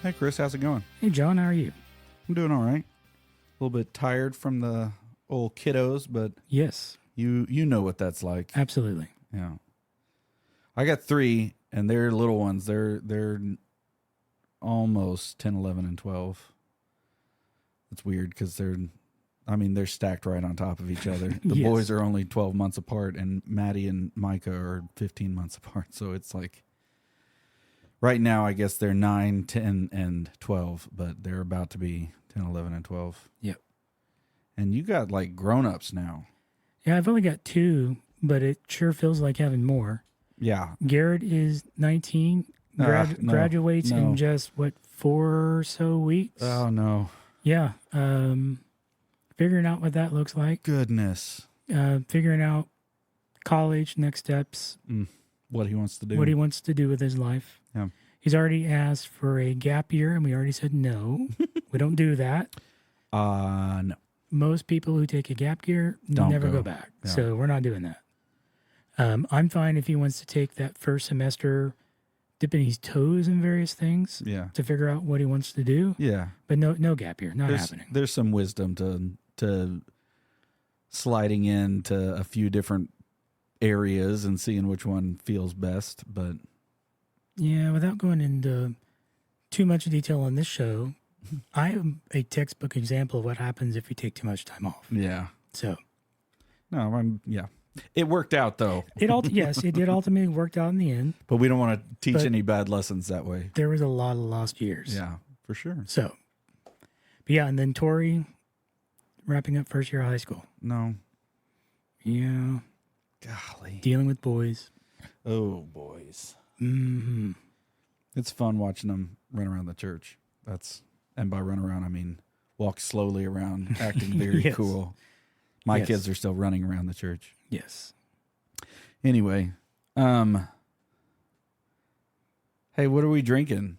Hey, Chris, how's it going? Hey, John, how are you? I'm doing all right. A little bit tired from the old kiddos, but Yes, you know what that's like. absolutely. Yeah. I got 3, and they're little ones. They're almost 10, 11, and 12. It's weird because they're stacked right on top of each other. The Yes. boys are only 12 months apart, and Maddie and Micah are 15 months apart. So it's like, right now, I guess they're 9, 10, and 12, but they're about to be 10, 11, and 12. Yep. And you got like grown-ups now. Yeah, I've only got 2, but it sure feels like having more. Yeah. Garrett is 19, graduates in just, 4 or so weeks? Oh, no. Yeah. Figuring out what that looks like. Goodness. Figuring out college, next steps. What he wants to do. What he wants to do with his life. Yeah. He's already asked for a gap year, and we already said no. We don't do that. No. Most people who take a gap year Don't never go. go back. Yeah. So we're not doing that. I'm fine if he wants to take that first semester, dipping his toes in various things Yeah. to figure out what he wants to do. Yeah. But no gap year, not happening. There's some wisdom to sliding into a few different areas and seeing which one feels best. But Yeah, without going into too much detail on this show, I am a textbook example of what happens if you take too much time off. yeah. So Yeah. It worked out though. yes, it did ultimately worked out in the end. But we don't want to teach But- any bad lessons that way. There was a lot of lost years. Yeah, for sure. So, but yeah, and then Tori wrapping up first year of high school. No. Yeah, Golly. dealing with boys. Oh, boys. Hmm. It's fun watching them run around the church. And by run around, I mean walk slowly around, acting very Yes. cool. My Yes. kids are still running around the church. Yes. Anyway, hey, what are we drinking?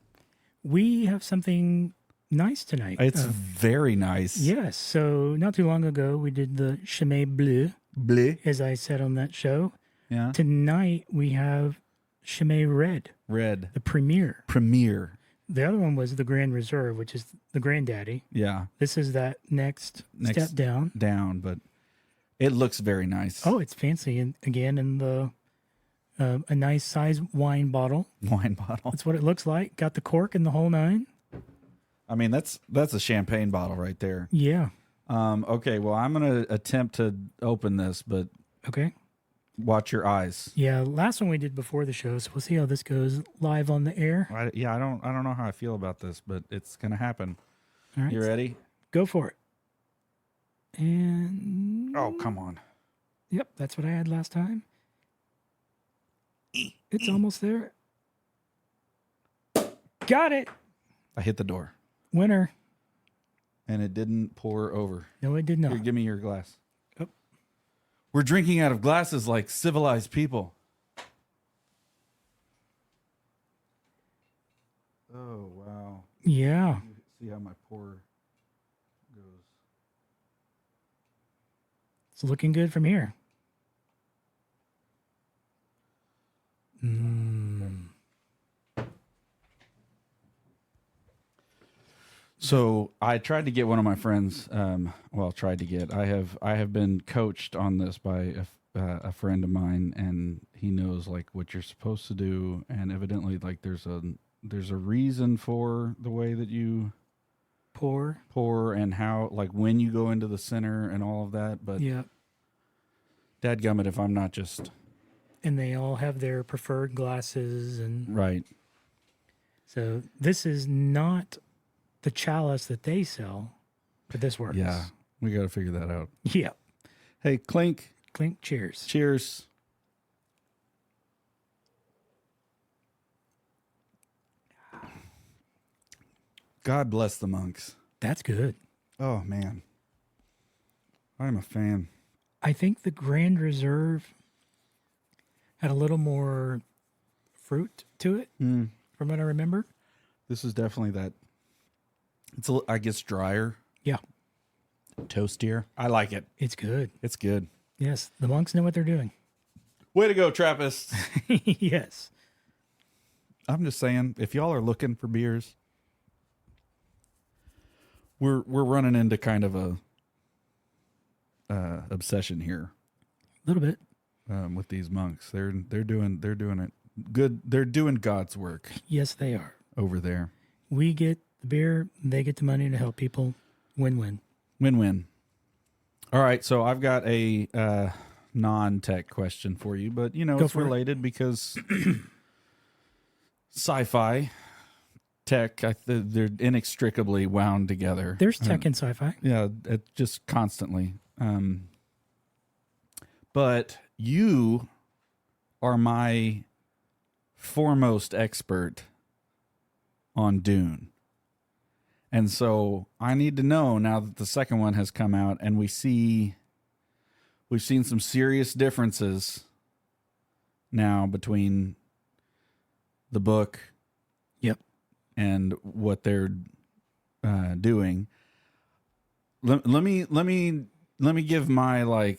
We have something nice tonight. It's very nice. Yes. So not too long ago, we did the Chimay Bleu, Bleu. as I said on that show. Yeah. Tonight, we have Chimay Red, Red. the Premiere. Premiere. The other one was the Grand Reserve, which is the granddaddy. Yeah. This is that next step down. Down, but it looks very nice. Oh, it's fancy. And again, in the a nice size wine bottle. Wine bottle. That's what it looks like. Got the cork and the whole 9. I mean, that's a champagne bottle right there. Yeah. Okay, well, I'm going to attempt to open this, but Okay. watch your eyes. Yeah. Last one we did before the show, so we'll see how this goes live on the air. I don't know how I feel about this, but it's going to happen. All right. You ready? Go for it. And Oh, come on. yep, that's what I had last time. It's almost there. Got it. I hit the door, Winner. and it didn't pour over. No, it did not. Here, give me your glass. Oh. We're drinking out of glasses like civilized people. Oh, wow. Yeah. See how my pour goes. It's looking good from here. So I tried to get one of my friends. Tried to get. I have been coached on this by a friend of mine, and he knows like what you're supposed to do. And evidently, like there's a reason for the way that you pour and how, like when you go into the center and all of that. But Yeah. dadgummit, if I'm not just And they all have their preferred glasses. And right. so this is not the chalice that they sell, but this works. Yeah, we got to figure that out. Yeah. Hey, clink. Clink, cheers. Cheers. God bless the monks. That's good. Oh, man. I'm a fan. I think the Grand Reserve had a little more fruit to it, from what I remember. This is definitely that. I guess, drier, Yeah, toastier. I like it. it's good. It's good. Yes, the monks know what they're doing. Way to go, Trappists. Yes. I'm just saying, if y'all are looking for beers, we're running into kind of a obsession here A little bit. with these monks. They're doing it good. They're doing God's work Yes, they are. over there. We get the beer, they get the money to help people. Win-win. Win-win. All right, so I've got a non-tech question for you, but it's related because sci-fi, tech, they're inextricably wound together. There's tech in sci-fi. Yeah, just constantly. But you are my foremost expert on Dune. And so I need to know, now that the second one has come out and we've seen some serious differences now between the book Yep. and what they're doing. Let me give my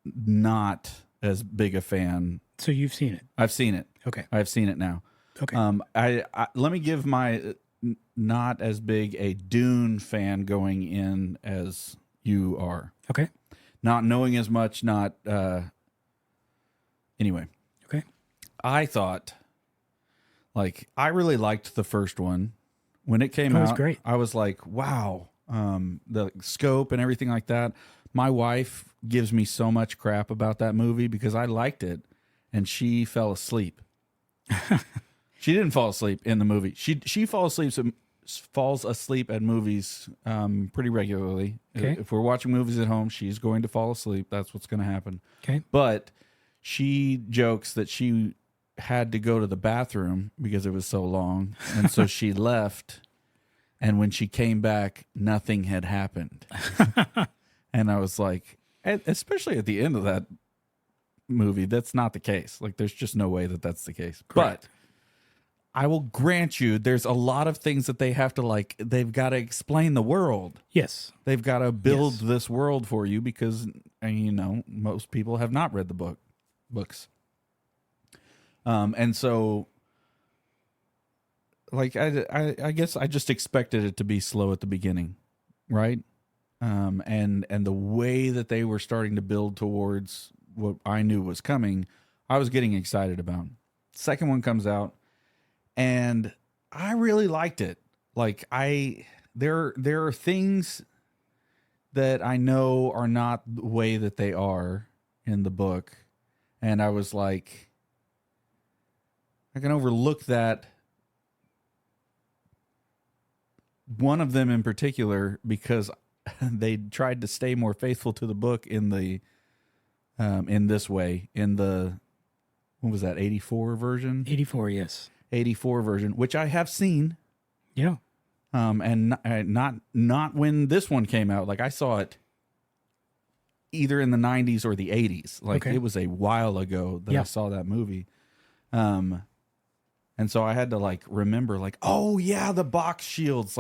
not as big a fan. So you've seen it. I've seen it. Okay. I've seen it now. Okay. I let me give my not as big a Dune fan going in as you are. Okay. Not knowing as much, anyway. Okay. I thought, I really liked the first one. When it came out, it was great. I was like, wow, the scope and everything like that. My wife gives me so much crap about that movie because I liked it, and she fell asleep. She didn't fall asleep in the movie. She falls asleep at movies pretty regularly. Okay. If we're watching movies at home, she's going to fall asleep. That's what's going to happen. Okay. But she jokes that she had to go to the bathroom because it was so long, and so she left. And when she came back, nothing had happened. And I was like, especially at the end of that movie, that's not the case. There's just no way that that's the case. Correct. But I will grant you, there's a lot of things that they have to they've got to explain the world. Yes. They've got to build this world for you because, most people have not read the books. And so, I guess I just expected it to be slow at the beginning, right? And the way that they were starting to build towards what I knew was coming, I was getting excited about. Second one comes out, and I really liked it. There are things that I know are not the way that they are in the book, and I was like, I can overlook that. One of them in particular, because they tried to stay more faithful to the book in this way, in the, what was that, 84 version? 84, yes. 84 version, which I have seen. Yeah. And not when this one came out. I saw it either in the 90s or the 80s. It was a while ago that I saw that movie. And so I had to remember oh yeah, the box shields,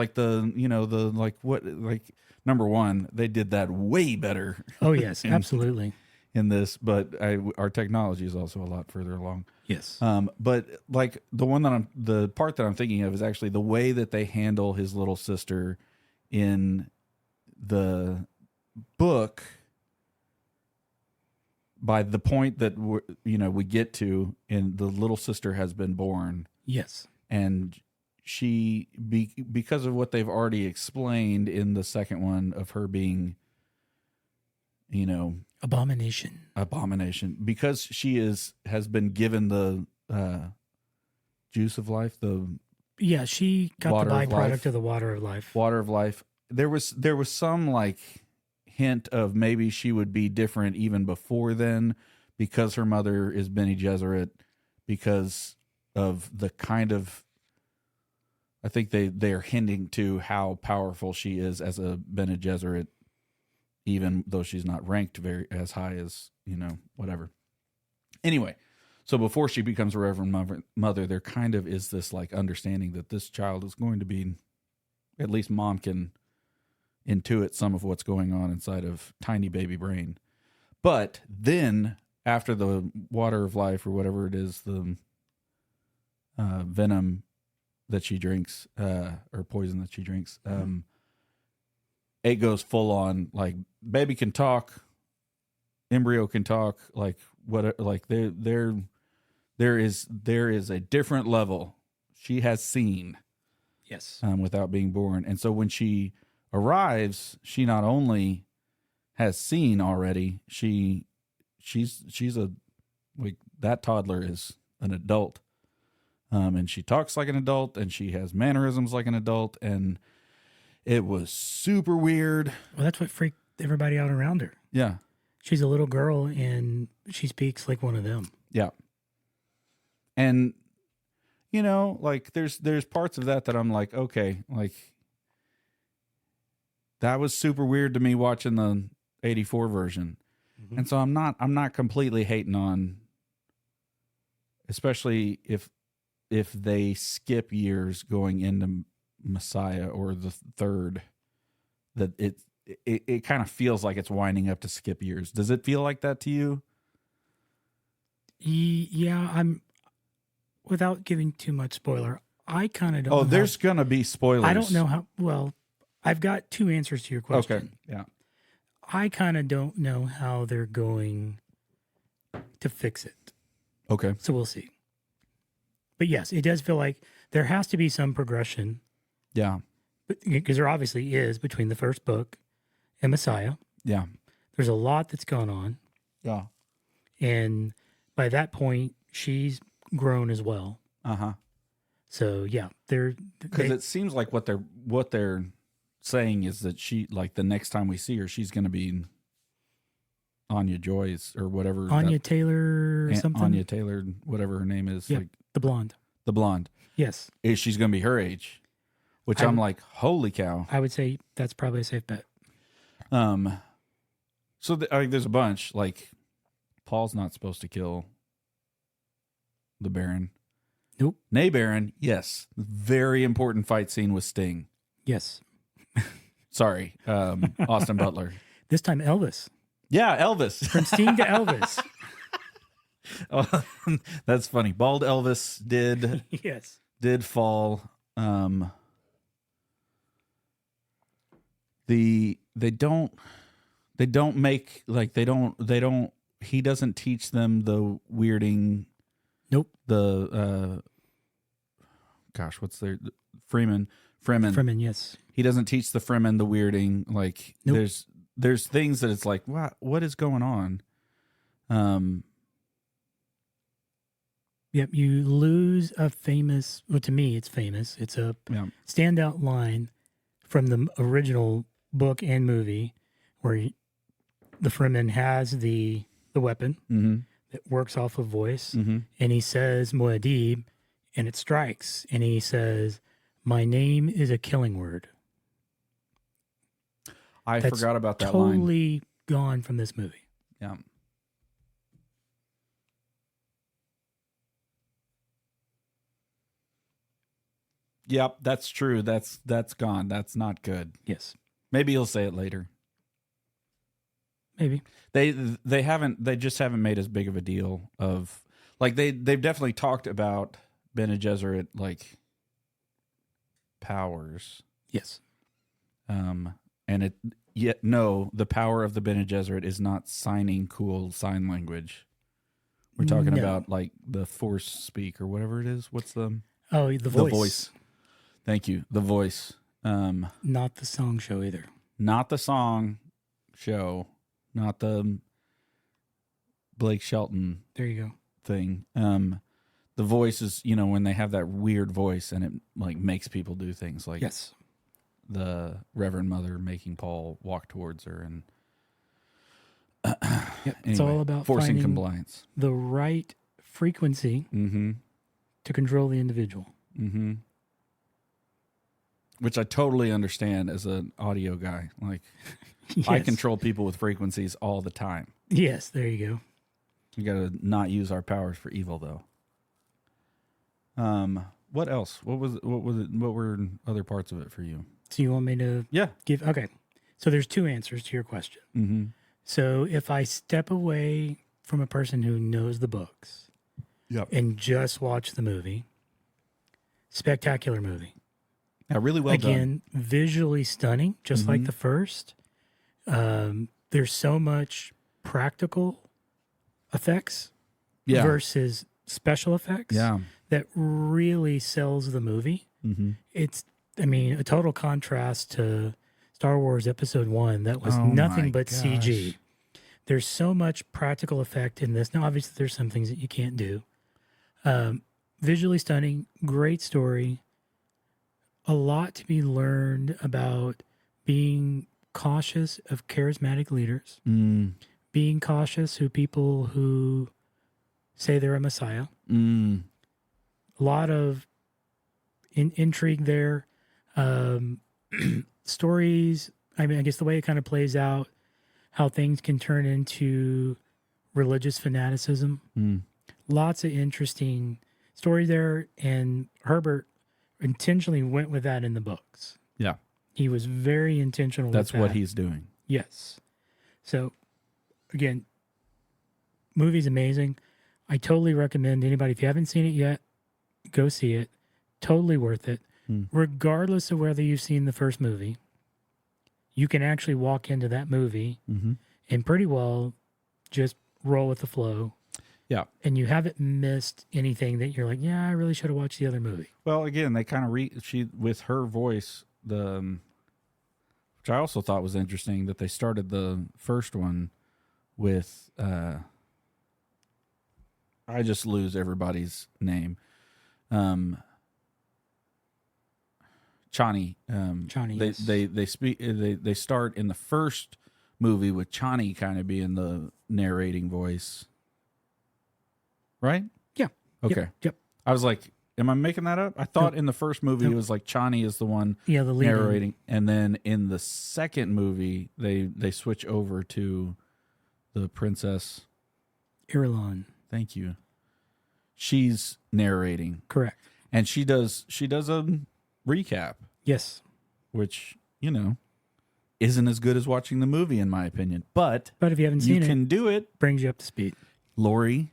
number one, they did that way better. Oh yes, absolutely. In this, but our technology is also a lot further along. Yes. But the part that I'm thinking of is actually the way that they handle his little sister in the book. By the point that we get to, and the little sister has been born. Yes. And she, because of what they've already explained in the second one of her being, Abomination. Because she has been given the juice of life, she got the byproduct of the water of life. Water of life. There was some hint of maybe she would be different even before then, because her mother is Bene Gesserit, because of the kind of, I think they're hinting to how powerful she is as a Bene Gesserit, even though she's not ranked very as high as whatever. Anyway, so before she becomes a Reverend Mother, there kind of is this understanding that this child is going to be, at least mom can intuit some of what's going on inside of tiny baby brain. But then after the water of life or whatever it is, the venom that she drinks, or poison that she drinks, it goes full on, like, baby can talk, embryo can talk, like what, like there is a different level she has seen, Yes. without being born. And so when she arrives, she not only has seen already, she's a, like, that toddler is an adult, and she talks like an adult, and she has mannerisms like an adult, and it was super weird. Well, that's what freaked everybody out around her. Yeah. She's a little girl and she speaks like one of them. Yeah. And, you know, like there's parts of that I'm like, okay, like that was super weird to me watching the 84 version. Mm-hmm. And so I'm not completely hating on, especially if they skip years going into Messiah or the third, that it kind of feels like it's winding up to skip years. Does it feel like that to you? Yeah, I'm, without giving too much spoiler, I kind of don't know. Oh, there's going to be spoilers. I don't know how, well, I've got two answers to your question. Okay, yeah. I kind of don't know how they're going to fix it. Okay. So we'll see. But yes, it does feel like there has to be some progression. Yeah. Because there obviously is between the first book and Messiah. Yeah. There's a lot that's gone on. Yeah. And by that point, she's grown as well. Uh-huh. So yeah, because it seems like what they're saying is that she, like, the next time we see her, she's going to be Anya Joyce or whatever. Anya Taylor or something. Anya Taylor, whatever her name is. Yeah, like the blonde. The blonde. Yes. She's going to be her age, which I'm like, holy cow. I would say that's probably a safe bet. So there's a bunch. Like, Paul's not supposed to kill the Baron. Nope. Nay, Baron. Yes. Very important fight scene with Sting. Yes. Sorry, Austin Butler. This time Elvis. Yeah, Elvis. From Sting to Elvis. Oh, that's funny. Bald Elvis Yes. did fall. They don't make, like, they don't he doesn't teach them the weirding. Nope. The gosh, what's their Freeman, yes. He doesn't teach the Fremen the weirding. Like, nope. there's things that it's like, what is going on? Yep, you lose a famous, well, to me, it's famous. It's a standout line from the original book and movie where the Fremen has the weapon that works off of voice, and he says Muad'Dib, and it strikes, and he says, "My name is a killing word." I forgot about that line. Totally gone from this movie. Yeah. Yep, that's true. That's gone. That's not good. Yes. Maybe he'll say it later. Maybe. They just haven't made as big of a deal of, like, they've definitely talked about Bene Gesserit, like, powers. Yes. The power of the Bene Gesserit is not signing cool sign language. We're talking about, like, the Force speak or whatever it is. What's the voice. The voice. Thank you. The voice. Not the song show either. Not the song show. Not the Blake Shelton. There you go. Thing. The voice is, you know, when they have that weird voice and it, like, makes people do things, like, yes, the Reverend Mother making Paul walk towards her, and it's all about forcing compliance, the right frequency to control the individual. Which I totally understand as an audio guy. Like, yes. I control people with frequencies all the time. Yes, there you go. We got to not use our powers for evil, though. What else? What was it? What were other parts of it for you? So you want me to give? Okay. So there's two answers to your question. So if I step away from a person who knows the books and just watch the movie, Spectacular movie. Yeah, really well done. Again, visually stunning, just like the first. There's so much practical effects versus special effects that really sells the movie. It's, I mean, a total contrast to Star Wars Episode 1 that was nothing but CG. There's so much practical effect in this. Now, obviously, there's some things that you can't do. Visually stunning, great story. A lot to be learned about being cautious of charismatic leaders, being cautious of people who say they're a messiah. A lot of intrigue there. Stories, I mean, I guess the way it kind of plays out, how things can turn into religious fanaticism. Lots of interesting story there, and Herbert intentionally went with that in the books. Yeah. He was very intentional That's with that. what he's doing. Yes. So, again, movie's amazing. I totally recommend anybody, if you haven't seen it yet, go see it. Totally worth it. Regardless of whether you've seen the first movie, you can actually walk into that movie and pretty well just roll with the flow. Yeah. And you haven't missed anything that you're like, yeah, I really should have watched the other movie. Well, again, they kind of with her voice, which I also thought was interesting, that they started the first one with I just lose everybody's name. Chani. Chani. They they start in the first movie with Chani kind of being the narrating voice. Right? Yeah. Okay. Yep. I was like, am I making that up? I thought in the first movie it was like Chani is the one the lead narrating, and then in the second movie they switch over to the princess Irulan. Thank you. She's narrating. Correct. And she does a recap. Yes. Which, isn't as good as watching the movie in my opinion. But if you haven't seen it, you can do it. Brings you up to speed. Lori.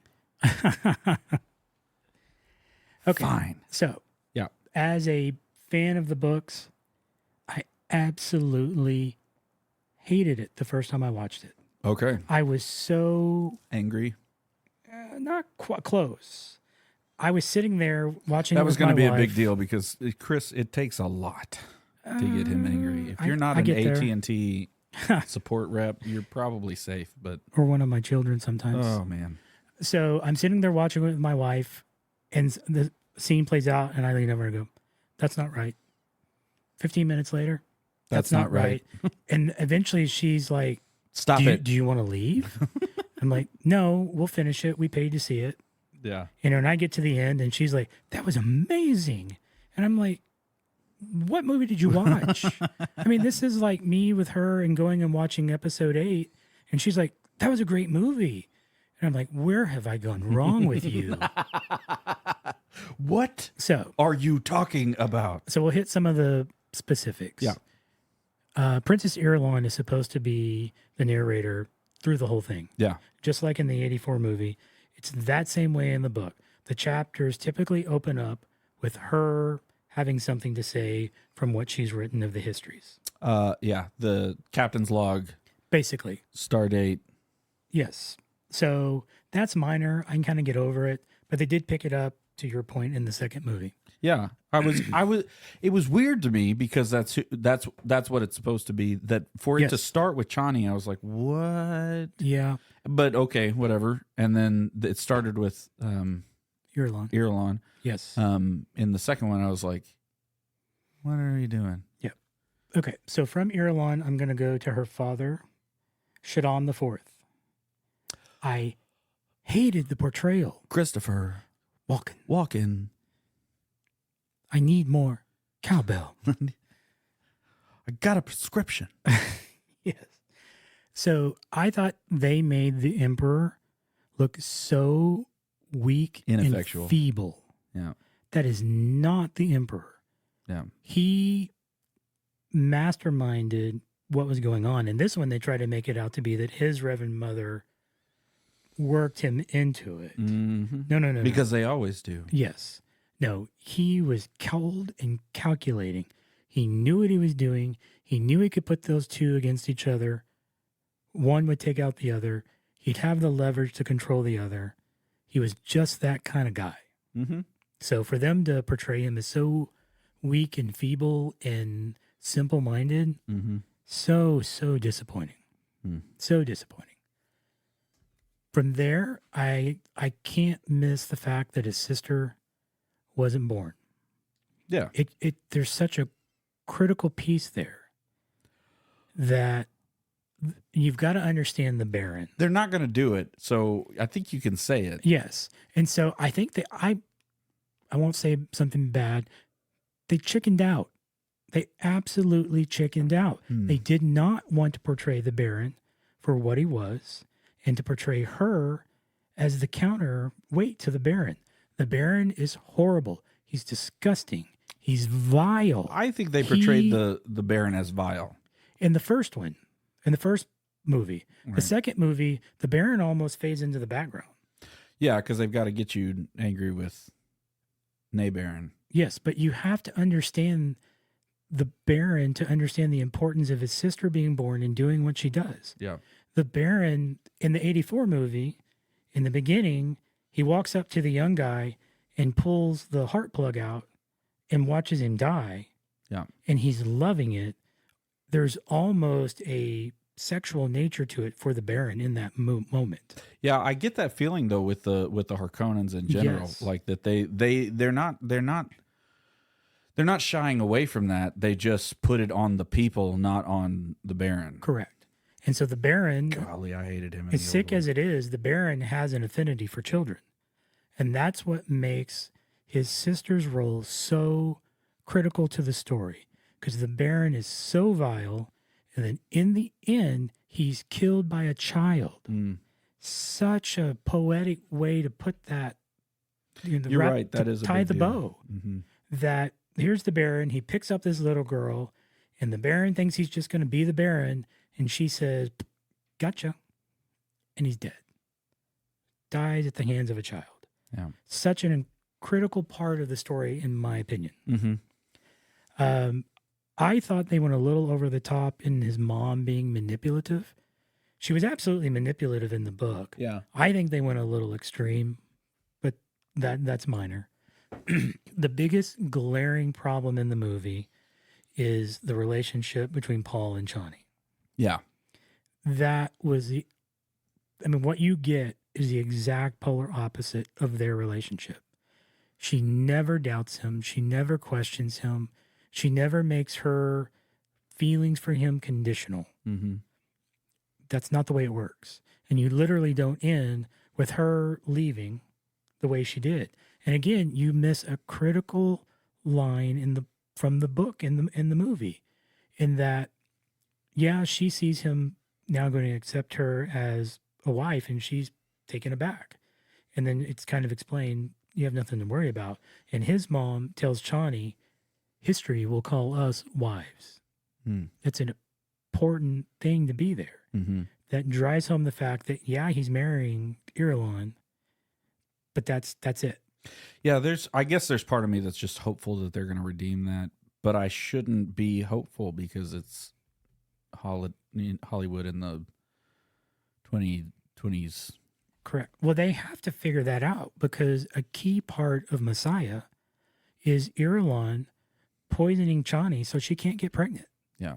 Okay. Fine. So, yeah. As a fan of the books, I absolutely hated it the first time I watched it. Okay. I was so angry. Not quite close. I was sitting there watching. That was going to be a big deal because Chris, it takes a lot to get him angry. If you're not an AT&T support rep, you're probably safe. But or one of my children sometimes. Oh man. So I'm sitting there watching it with my wife, and the scene plays out, and I lean over and go, "That's not right." 15 minutes later, that's not right. And eventually, she's like, "Stop it! Do you want to leave?" I'm like, "No, we'll finish it. We paid to see it." Yeah. And I get to the end, and she's like, "That was amazing," and I'm like, "What movie did you watch?" I mean, this is like me with her and going and watching episode 8, and she's like, "That was a great movie." And I'm like, where have I gone wrong with you? What are you talking about? So we'll hit some of the specifics. Yeah. Princess Irulan is supposed to be the narrator through the whole thing. Yeah. Just like in the 84 movie. It's that same way in the book. The chapters typically open up with her having something to say from what she's written of the histories. Yeah. The captain's log. Basically. Star date. Yes. So that's minor. I can kind of get over it, but they did pick it up to your point in the second movie. Yeah, it was weird to me because that's what it's supposed to be. That for it to start with Chani, I was like, what? Yeah. But okay, whatever. And then it started with Irulan. Yes. In the second one, I was like, what are you doing? Yeah. Okay. So from Irulan, I'm going to go to her father, Shaddam IV. I hated the portrayal. Christopher Walken. I need more cowbell. I got a prescription. Yes. So I thought they made the Emperor look so weak, ineffectual, and feeble. Yeah. That is not the Emperor. Yeah. He masterminded what was going on. And this one, they try to make it out to be that his Reverend Mother worked him into it. Mm-hmm. No. Because they always do. Yes. No, he was cold and calculating. He knew what he was doing. He knew he could put those two against each other. One would take out the other. He'd have the leverage to control the other. He was just that kind of guy. Mm-hmm. So for them to portray him as so weak and feeble and simple-minded, so disappointing. So disappointing. From there, I can't miss the fact that his sister wasn't born. Yeah. There's such a critical piece there that you've got to understand the Baron. They're not going to do it, so I think you can say it. Yes. And so I think that I won't say something bad. They chickened out. They absolutely chickened out. They did not want to portray the Baron for what he was and to portray her as the counterweight to the Baron. The Baron is horrible. He's disgusting. He's vile. I think they portrayed the Baron as vile. In the first one, in the first movie. Right. The second movie, the Baron almost fades into the background. Yeah, because they've got to get you angry with Baron. Yes, but you have to understand the Baron to understand the importance of his sister being born and doing what she does. Yeah. The Baron in the 84 movie, in the beginning, he walks up to the young guy and pulls the heart plug out and watches him die. Yeah. And he's loving it. There's almost a sexual nature to it for the Baron in that moment. Yeah, I get that feeling though with the Harkonnens in general, Yes. like that they're not shying away from that. They just put it on the people, not on the Baron. Correct. And so the Baron, Golly, I hated him. as sick as it is, the Baron has an affinity for children. And that's what makes his sister's role so critical to the story. Because the Baron is so vile, and then in the end, he's killed by a child. Such a poetic way to put that. You're right. That is a tie big the deal. bow. That here's the Baron. He picks up this little girl, and the Baron thinks he's just going to be the Baron, and she says, "Gotcha," and he's dead. Dies at the hands of a child. Yeah. Such an critical part of the story, in my opinion. I thought they went a little over the top in his mom being manipulative. She was absolutely manipulative in the book. Yeah. I think they went a little extreme, but that's minor. The biggest glaring problem in the movie is the relationship between Paul and Chani. Yeah. That was what you get is the exact polar opposite of their relationship. She never doubts him. She never questions him. She never makes her feelings for him conditional. That's not the way it works. And you literally don't end with her leaving the way she did. And again, you miss a critical line from the book in the movie, in that, yeah, she sees him now going to accept her as a wife, and she's taken aback. And then it's kind of explained, you have nothing to worry about. And his mom tells Chani, history will call us wives. It's an important thing to be there. That drives home the fact that, yeah, he's marrying Irulan, but that's it. Yeah, I guess there's part of me that's just hopeful that they're going to redeem that, but I shouldn't be hopeful because it's Hollywood in the 2020s. Correct. Well, they have to figure that out because a key part of Messiah is Irulan poisoning Chani so she can't get pregnant. Yeah.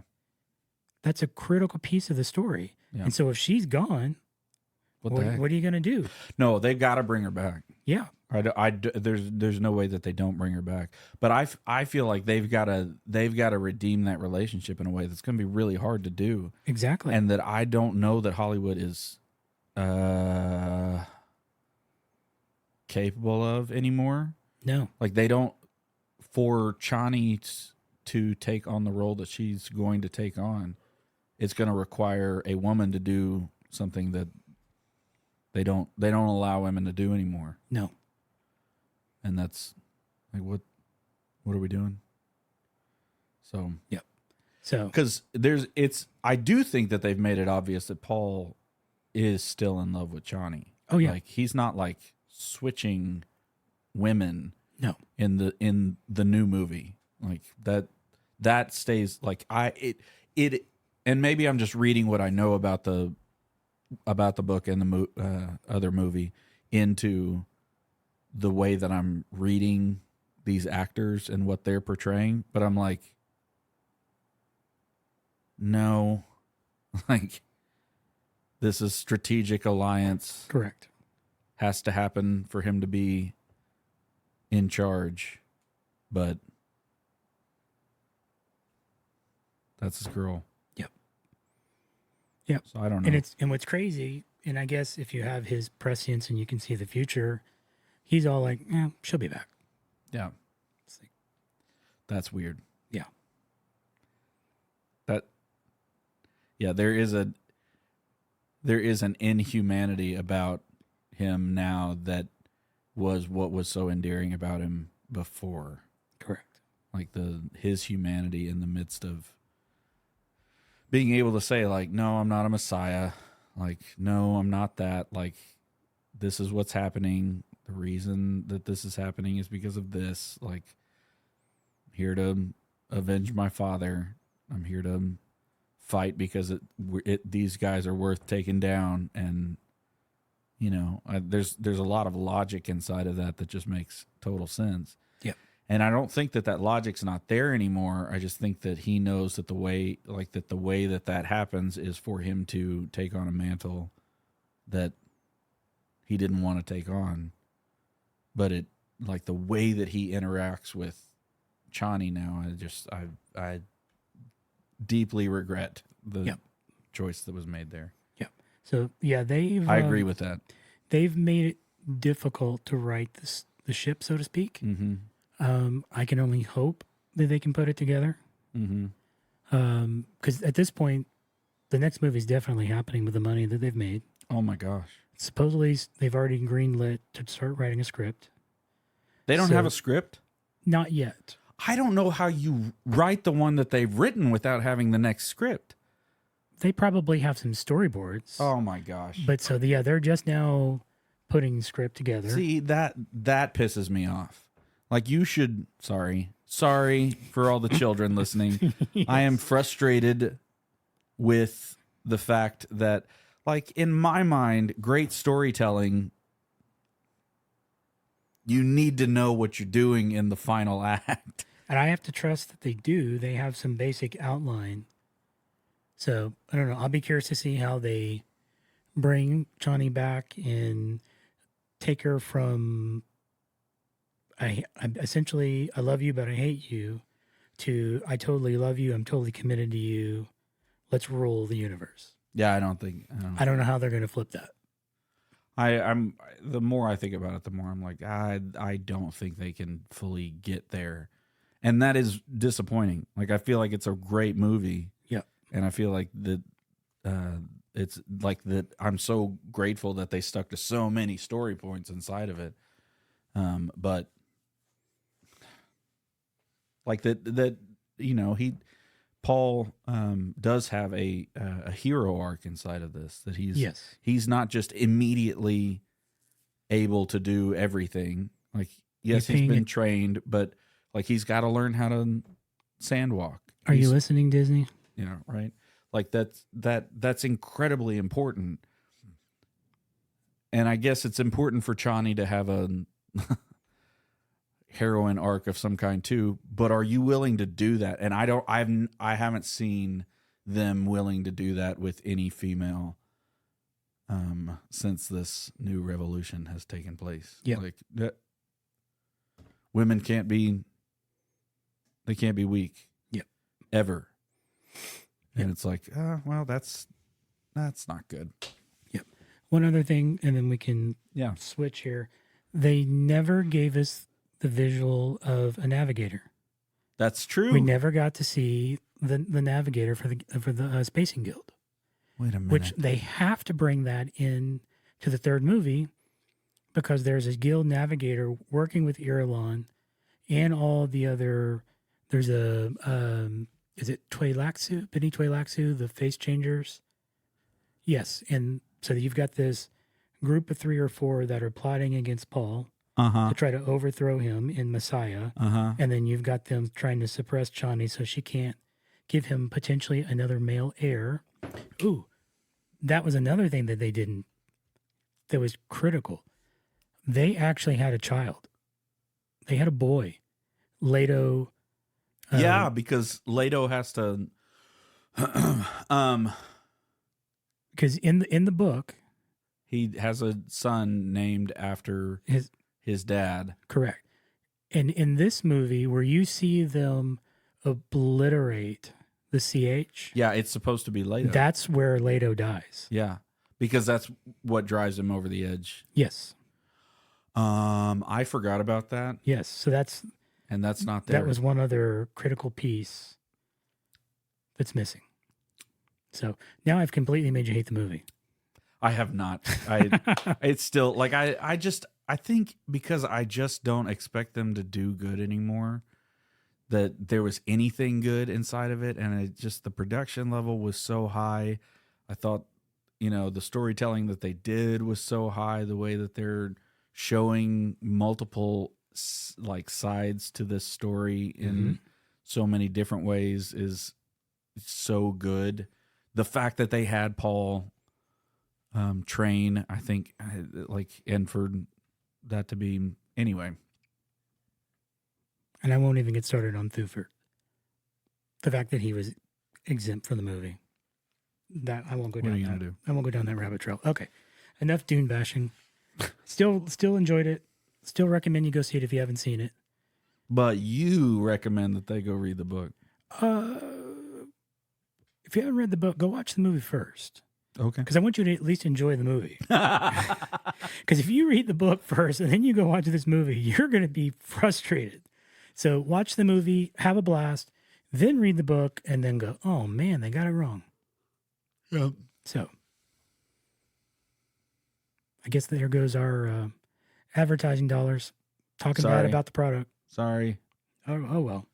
That's a critical piece of the story. Yeah. And so if she's gone, what are you going to do? No, they've got to bring her back. Yeah. There's no way that they don't bring her back. But I feel like they've got to redeem that relationship in a way that's going to be really hard to do. Exactly. And that I don't know that Hollywood is capable of anymore. No. Like they don't, for Chani to take on the role that she's going to take on, it's going to require a woman to do something that they don't allow women to do anymore. No. And that's like, what are we doing? So, yep. So, because I do think that they've made it obvious that Paul is still in love with Chani. Oh yeah. Like he's not like switching women. No. in the new movie. Like that stays like it and maybe I'm just reading what I know about the book and the other movie into the way that I'm reading these actors and what they're portraying, but I'm like, no, like this is strategic alliance. Correct. Has to happen for him to be in charge, but that's his girl. Yep. Yep. So I don't know. And what's crazy, and I guess if you have his prescience and you can see the future, he's all like, she'll be back. Yeah. That's weird. Yeah. There is an inhumanity about him now that was what was so endearing about him before. Correct. Like his humanity in the midst of being able to say, like, no, I'm not a messiah. Like, no, I'm not that. Like, this is what's happening. The reason that this is happening is because of this. Like, I'm here to avenge my father. I'm here to fight because these guys are worth taking down. And, you know, there's a lot of logic inside of that just makes total sense. Yep. And I don't think that logic's not there anymore. I just think that he knows that the way that happens is for him to take on a mantle that he didn't want to take on. But the way that he interacts with Chani now, I deeply regret the choice that was made there. Yep. So yeah, I agree with that. They've made it difficult to right the ship, so to speak. Mm-hmm. I can only hope that they can put it together. Mm-hmm. Because at this point, the next movie is definitely happening with the money that they've made. Oh my gosh! Supposedly, they've already greenlit to start writing a script. They don't have a script? Not yet. I don't know how you write the one that they've written without having the next script. They probably have some storyboards. Oh my gosh! But they're just now putting the script together. See, that pisses me off. Like, you should, sorry for all the children listening. Yes. I am frustrated with the fact that, like, in my mind, great storytelling, you need to know what you're doing in the final act. And I have to trust that they do. They have some basic outline. So, I don't know. I'll be curious to see how they bring Chani back and take her from I essentially, I love you, but I hate you, to I totally love you, I'm totally committed to you, let's rule the universe. Yeah, I don't know how they're going to flip that. I'm the more I think about it, the more I'm like, I don't think they can fully get there. And that is disappointing. Like, I feel like it's a great movie. Yeah. And I feel like that it's like that I'm so grateful that they stuck to so many story points inside of it. But like that you know, Paul does have a hero arc inside of this, that he's not just immediately able to do everything. Like, yes, he's been trained, but like, he's got to learn how to sandwalk. Are you listening, Disney? Yeah, right. Like, that's incredibly important. And I guess it's important for Chani to have a heroine arc of some kind too, but are you willing to do that? And I haven't seen them willing to do that with any female since this new revolution has taken place. Yeah. Like, women can't be weak. Yep. Ever. Yep. And it's like, well, that's not good. Yep. One other thing, and then we can switch here. They never gave us the visual of a navigator. That's true. We never got to see the navigator for the Spacing Guild. Wait a minute. Which they have to bring that in to the third movie, because there's a guild navigator working with Irulan and all the other. There's a is it Twi'leksu, Benny Twi'leksu, the face changers? Yes, and so you've got this group of 3 or 4 that are plotting against Paul. to try to overthrow him in Messiah. And then you've got them trying to suppress Chani so she can't give him potentially another male heir. Ooh, that was another thing that they didn't, that was critical. They actually had a child. They had a boy. Leto. Yeah, because Leto has to. Because in the book, he has a son named after his dad. Correct. And in this movie, where you see them obliterate the CH. Yeah, it's supposed to be Leto. That's where Leto dies. Yeah, because that's what drives him over the edge. Yes. I forgot about that. Yes, so that's not there. That was one other critical piece that's missing. So now I've completely made you hate the movie. I have not. It's still like I think because I just don't expect them to do good anymore, that there was anything good inside of it, and the production level was so high. I thought, the storytelling that they did was so high. The way that they're showing multiple sides to this story in so many different ways is so good. The fact that they had Paul train, I think, and for that to be anyway. And I won't even get started on Thufir. The fact that he was exempt from the movie. That I won't go down. What are you gonna do? I won't go down that rabbit trail. Okay, enough Dune bashing. Still enjoyed it. Still recommend you go see it if you haven't seen it. But you recommend that they go read the book. If you haven't read the book, go watch the movie first. Okay. Because I want you to at least enjoy the movie. Because if you read the book first and then you go watch this movie, you're going to be frustrated. So watch the movie, have a blast, then read the book, and then go, oh man, they got it wrong. Yep. So I guess there goes our advertising dollars. Talking bad about the product. Sorry. Oh well.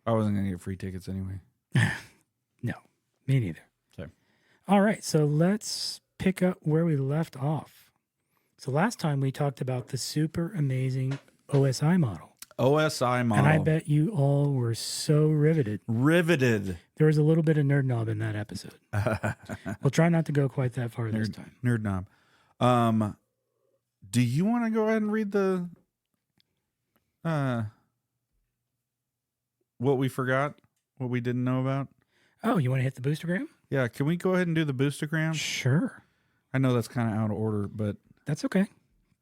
I wasn't going to get free tickets anyway. No, me neither. Sorry. All right, so let's pick up where we left off. So last time we talked about the super amazing OSI model. OSI model. And I bet you all were so riveted. There was a little bit of nerd knob in that episode. We'll try not to go quite that far this time. Nerd knob. Do you want to go ahead and read the what we forgot? What we didn't know about? Oh, you want to hit the boostergram? Yeah, can we go ahead and do the boostergram? Sure. I know that's kind of out of order, but that's okay.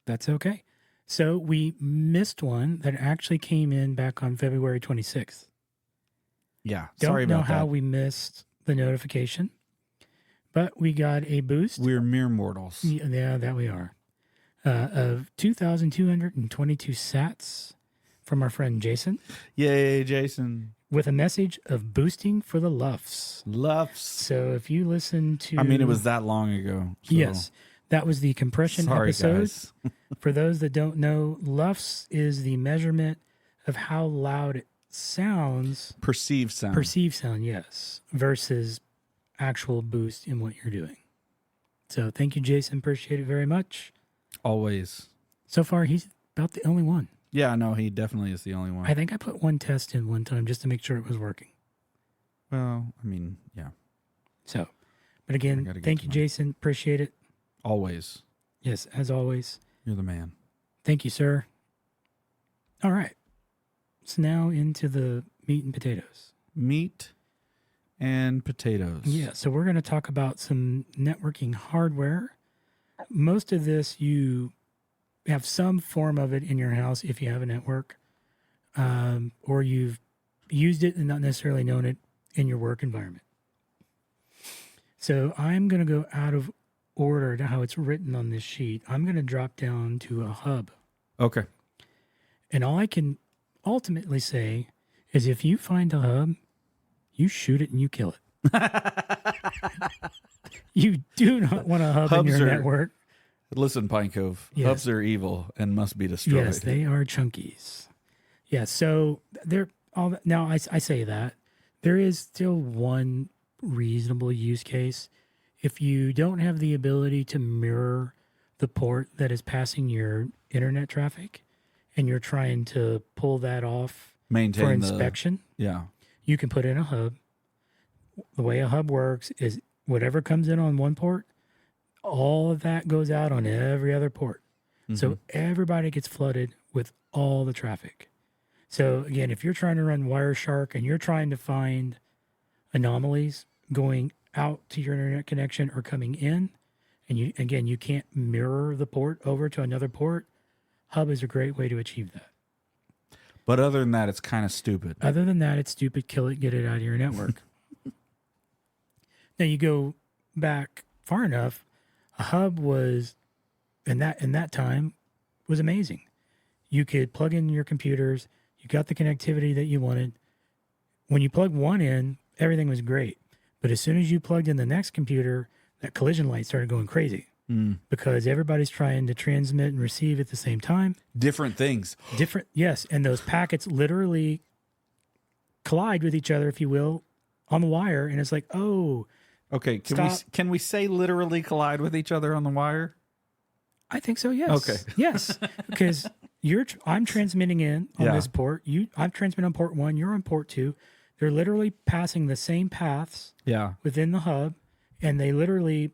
That's okay. So we missed one that actually came in back on February 26th. Yeah, sorry about that. Don't know how we missed the notification, but we got a boost. We're mere mortals. Yeah, that we are. Of 2,222 sats from our friend Jason. Yay, Jason. With a message of boosting for the LUFS. LUFS. So if you listen to... I mean, it was that long ago. So. Yes. That was the compression episode. Guys. For those that don't know, LUFS is the measurement of how loud it sounds. Perceived sound. Perceived sound, yes. Versus actual boost in what you're doing. So thank you, Jason. Appreciate it very much. Always. So far, he's about the only one. Yeah, no, he definitely is the only one. I think I put one test in one time just to make sure it was working. Well, I mean, yeah. So, but again, thank you, Jason. Appreciate it. Always. Yes, as always. You're the man. Thank you, sir. All right. So now into the meat and potatoes. Meat and potatoes. Yeah, so we're going to talk about some networking hardware. Most of this you have some form of it in your house if you have a network, or you've used it and not necessarily known it in your work environment. So I'm going to go out of order to how it's written on this sheet. I'm going to drop down to a hub. Okay. And all I can ultimately say is if you find a hub, you shoot it and you kill it. You do not want a hub in your network. Listen, Pine Cove, yes. Hubs are evil and must be destroyed. Yes, they are chunkies. Yeah, so they're all. Now I say that there is still one reasonable use case. If you don't have the ability to mirror the port that is passing your internet traffic and you're trying to pull that off Maintain for inspection, you can put in a hub. The way a hub works is whatever comes in on one port, all of that goes out on every other port. So everybody gets flooded with all the traffic. So again, if you're trying to run Wireshark and you're trying to find anomalies going out to your internet connection or coming in, and you can't mirror the port over to another port, Hub is a great way to achieve that. But other than that, it's kind of stupid. Other than that, it's stupid. Kill it, get it out of your network. Now you go back far enough, a Hub was in that time was amazing. You could plug in your computers, you got the connectivity that you wanted. When you plug one in, everything was great. But as soon as you plugged in the next computer, that collision light started going crazy because everybody's trying to transmit and receive at the same time. Different things. Yes. And those packets literally collide with each other, if you will, on the wire. And it's like, oh, okay. Can we say literally collide with each other on the wire? I think so. Yes. Okay. Yes. Because I'm transmitting in on this port. I'm transmitting on port 1. You're on port 2. They're literally passing the same paths within the hub, and they literally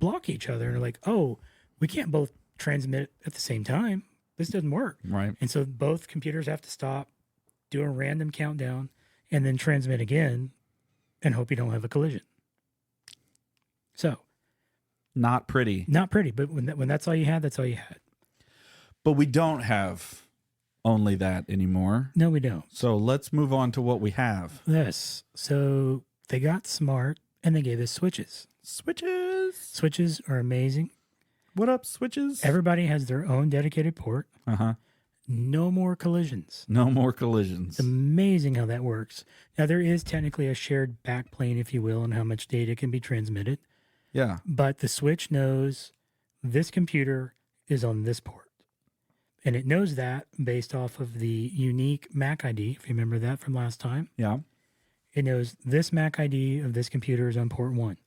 block each other. And they're like, oh, we can't both transmit at the same time. This doesn't work. Right. And so both computers have to stop, do a random countdown, and then transmit again and hope you don't have a collision. So. Not pretty. Not pretty, but when that's all you had, that's all you had. But we don't have only that anymore. No, we don't. So let's move on to what we have. Yes. So they got smart and they gave us switches. Switches. Switches are amazing. What up, switches? Everybody has their own dedicated port. Uh-huh. No more collisions. No more collisions. It's amazing how that works. Now, there is technically a shared backplane, if you will, on how much data can be transmitted. Yeah. But the switch knows this computer is on this port. And it knows that based off of the unique MAC ID, if you remember that from last time. Yeah. It knows this MAC ID of this computer is on port 1.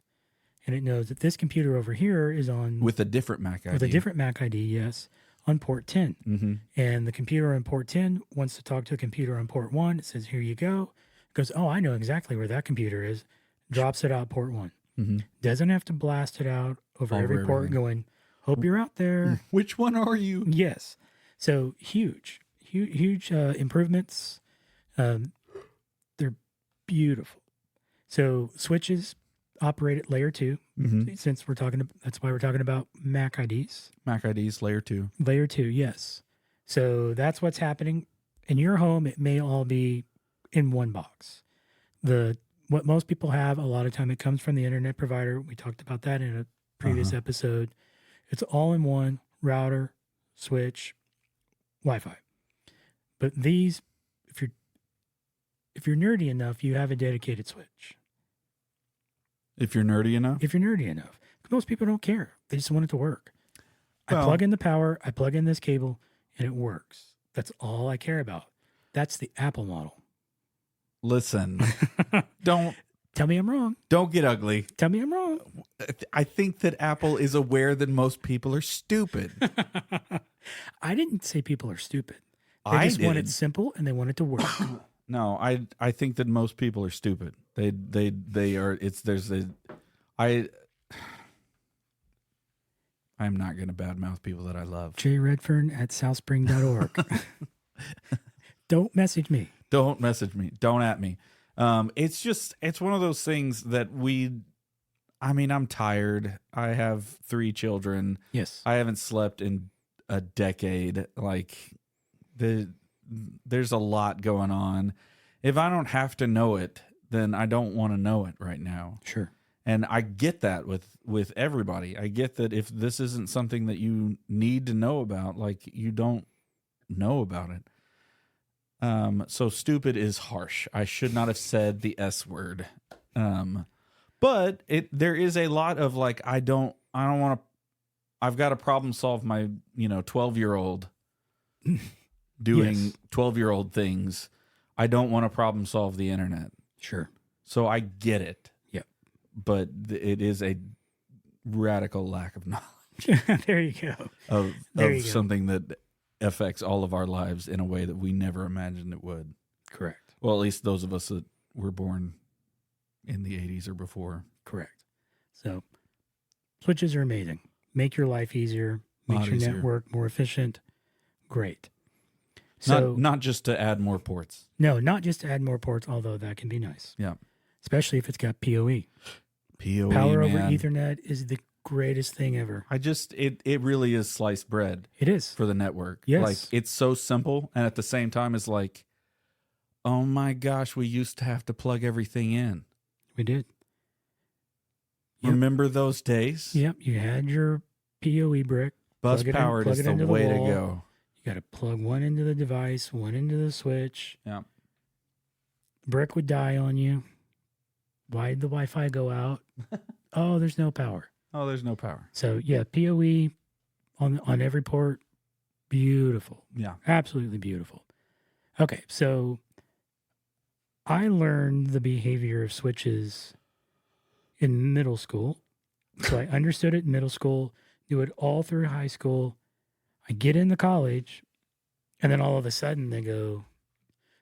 And it knows that this computer over here is on... With a different MAC ID. With a different MAC ID, yes, on port 10. Mm-hmm. And the computer on port 10 wants to talk to a computer on port 1. It says, here you go. It goes, oh, I know exactly where that computer is. Drops it out port 1. Mm-hmm. Doesn't have to blast it out over every port going, hope you're out there. Which one are you? Yes. So huge improvements. They're beautiful. So switches operate at layer 2. Mm-hmm. Since that's why we're talking about MAC IDs. MAC IDs, layer 2. Layer 2, yes. So that's what's happening. In your home, it may all be in one box. What most people have, a lot of time it comes from the internet provider. We talked about that in a previous episode. It's all in one router, switch, Wi-Fi. But these, if you're nerdy enough, you have a dedicated switch. If you're nerdy enough? If you're nerdy enough. Most people don't care. They just want it to work. Well, I plug in the power, I plug in this cable, and it works. That's all I care about. That's the Apple model. Listen, don't tell me I'm wrong. Don't get ugly. Tell me I'm wrong. I think that Apple is aware that most people are stupid. I didn't say people are stupid. They just want it simple and they want it to work. No, I think that most people are stupid. They are. I'm not going to badmouth people that I love. jredfern@southspring.org. Don't message me. Don't message me. Don't at me. It's one of those things that I'm tired. I have 3 children. Yes. I haven't slept in a decade. Like there's a lot going on. If I don't have to know it, then I don't want to know it right now. Sure. And I get that with everybody. I get that if this isn't something that you need to know about, like you don't know about it. So stupid is harsh. I should not have said the S word. But there is a lot of like, I don't want to, I've got to problem solve my, 12-year-old doing 12-year-old things. I don't want to problem solve the internet. Sure. So I get it. Yep. But it is a radical lack of knowledge. There you go. of There you go. something that affects all of our lives in a way that we never imagined it would. Correct. Well, at least those of us that were born in the 80s or before. Correct. So switches are amazing. Make your life easier. Makes your Easier. network more efficient. Great. So Not just to add more ports. no, not just to add more ports, although that can be nice. Yeah. Especially if it's got PoE. PoE, Power over man. Ethernet is the greatest thing ever. It really is sliced bread It is. for the network. Yes. Like, it's so simple, and at the same time it's like, oh my gosh, we used to have to plug everything in. We did. Yep. Remember those days? Yep. You had your PoE brick. Bus Plug it in- powered plug is it the into the way to wall. go. You got to plug one into the device, one into the switch. Yeah. Brick would die on you. Why'd the Wi-Fi go out? Oh, there's no power. Oh, there's no power. So yeah, PoE on every port, beautiful. Yeah. Absolutely beautiful. Okay, so I learned the behavior of switches in middle school. So I understood it in middle school, knew it all through high school. I get into college, and then all of a sudden they go,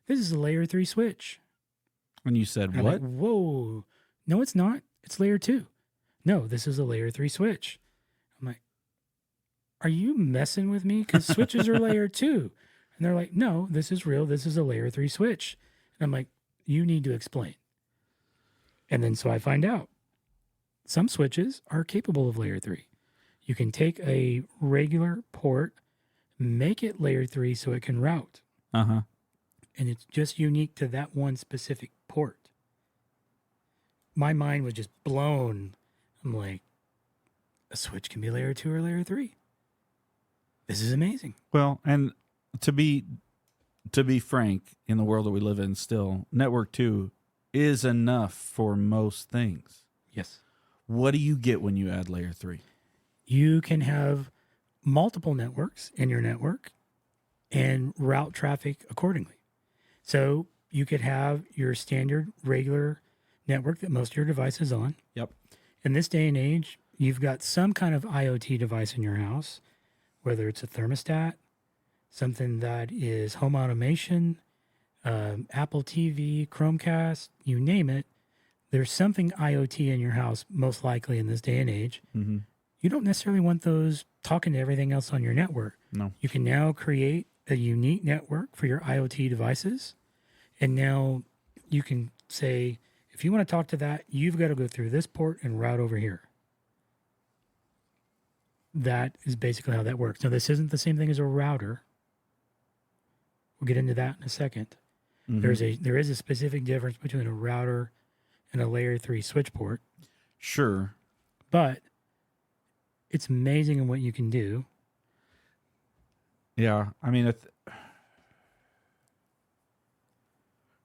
this is a layer 3 switch. And you said, And I'm what? like, whoa. No, it's not. It's layer 2. No, this is a layer 3 switch. I'm like, are you messing with me? Because switches are layer 2. And they're like, no, this is real. This is a layer 3 switch. And I'm like, you need to explain. And then so I find out some switches are capable of layer 3. You can take a regular port, make it layer 3 so it can route. Uh-huh. And it's just unique to that one specific port. My mind was just blown. I'm like, a switch can be layer 2 or layer 3. This is amazing. Well, and to be frank, in the world that we live in still, Network 2 is enough for most things. Yes. What do you get when you add layer 3? You can have multiple networks in your network and route traffic accordingly. So you could have your standard regular network that most of your devices on. Yep. In this day and age, you've got some kind of IoT device in your house, whether it's a thermostat, something that is home automation, Apple TV, Chromecast, you name it. There's something IoT in your house, most likely in this day and age. Mm-hmm. You don't necessarily want those talking to everything else on your network. No. You can now create a unique network for your IoT devices. And now you can say, if you want to talk to that, you've got to go through this port and route over here. That is basically how that works. Now, this isn't the same thing as a router. We'll get into that in a second. Mm-hmm. There is a specific difference between a router and a layer 3 switch port. Sure. But it's amazing in what you can do. Yeah. I mean,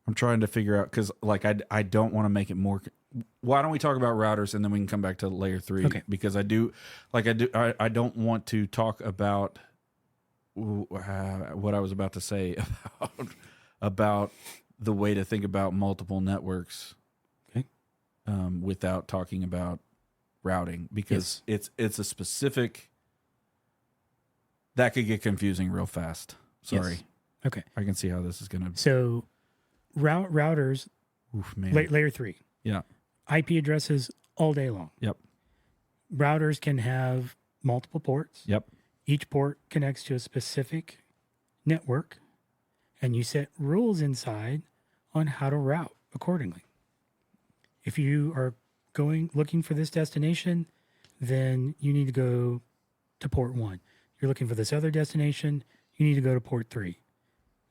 I'm trying to figure out, because like I don't want to make it more. Why don't we talk about routers and then we can come back to layer 3? Okay. Because I don't want to talk about what I was about to say about the way to think about multiple networks. Okay. Without talking about routing, because it's a specific that could get confusing real fast. Sorry. Yes. Okay. I can see how this is going to. So routers, Man. layer 3. Yeah. IP addresses all day long. Yep. Routers can have multiple ports. Yep. Each port connects to a specific network, and you set rules inside on how to route accordingly. If you are looking for this destination, then you need to go to port 1. You're looking for this other destination, you need to go to port 3.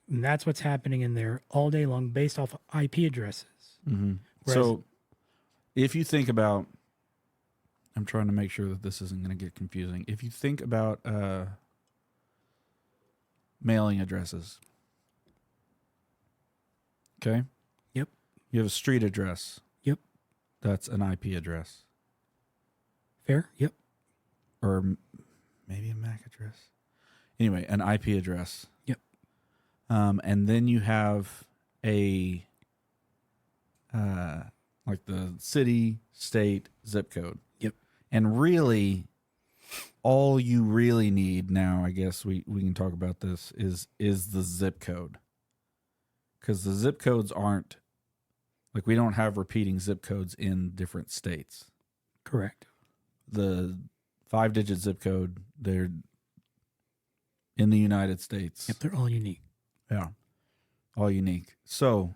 And that's what's happening in there all day long based off of IP addresses. Mm-hmm. So if you think about, I'm trying to make sure that this isn't going to get confusing. If you think about mailing addresses, okay? Yep. You have a street address. Yep. That's an IP address. Fair? Yep. Or maybe a MAC address. Anyway, an IP address. Yep. And then you have a like the city, state, zip code. Yep. And really, all you really need now, I guess we can talk about this, is the zip code. Because the zip codes aren't, like, we don't have repeating zip codes in different states. Correct. The 5-digit zip code, they're in the United States. Yep, they're all unique. Yeah, all unique. So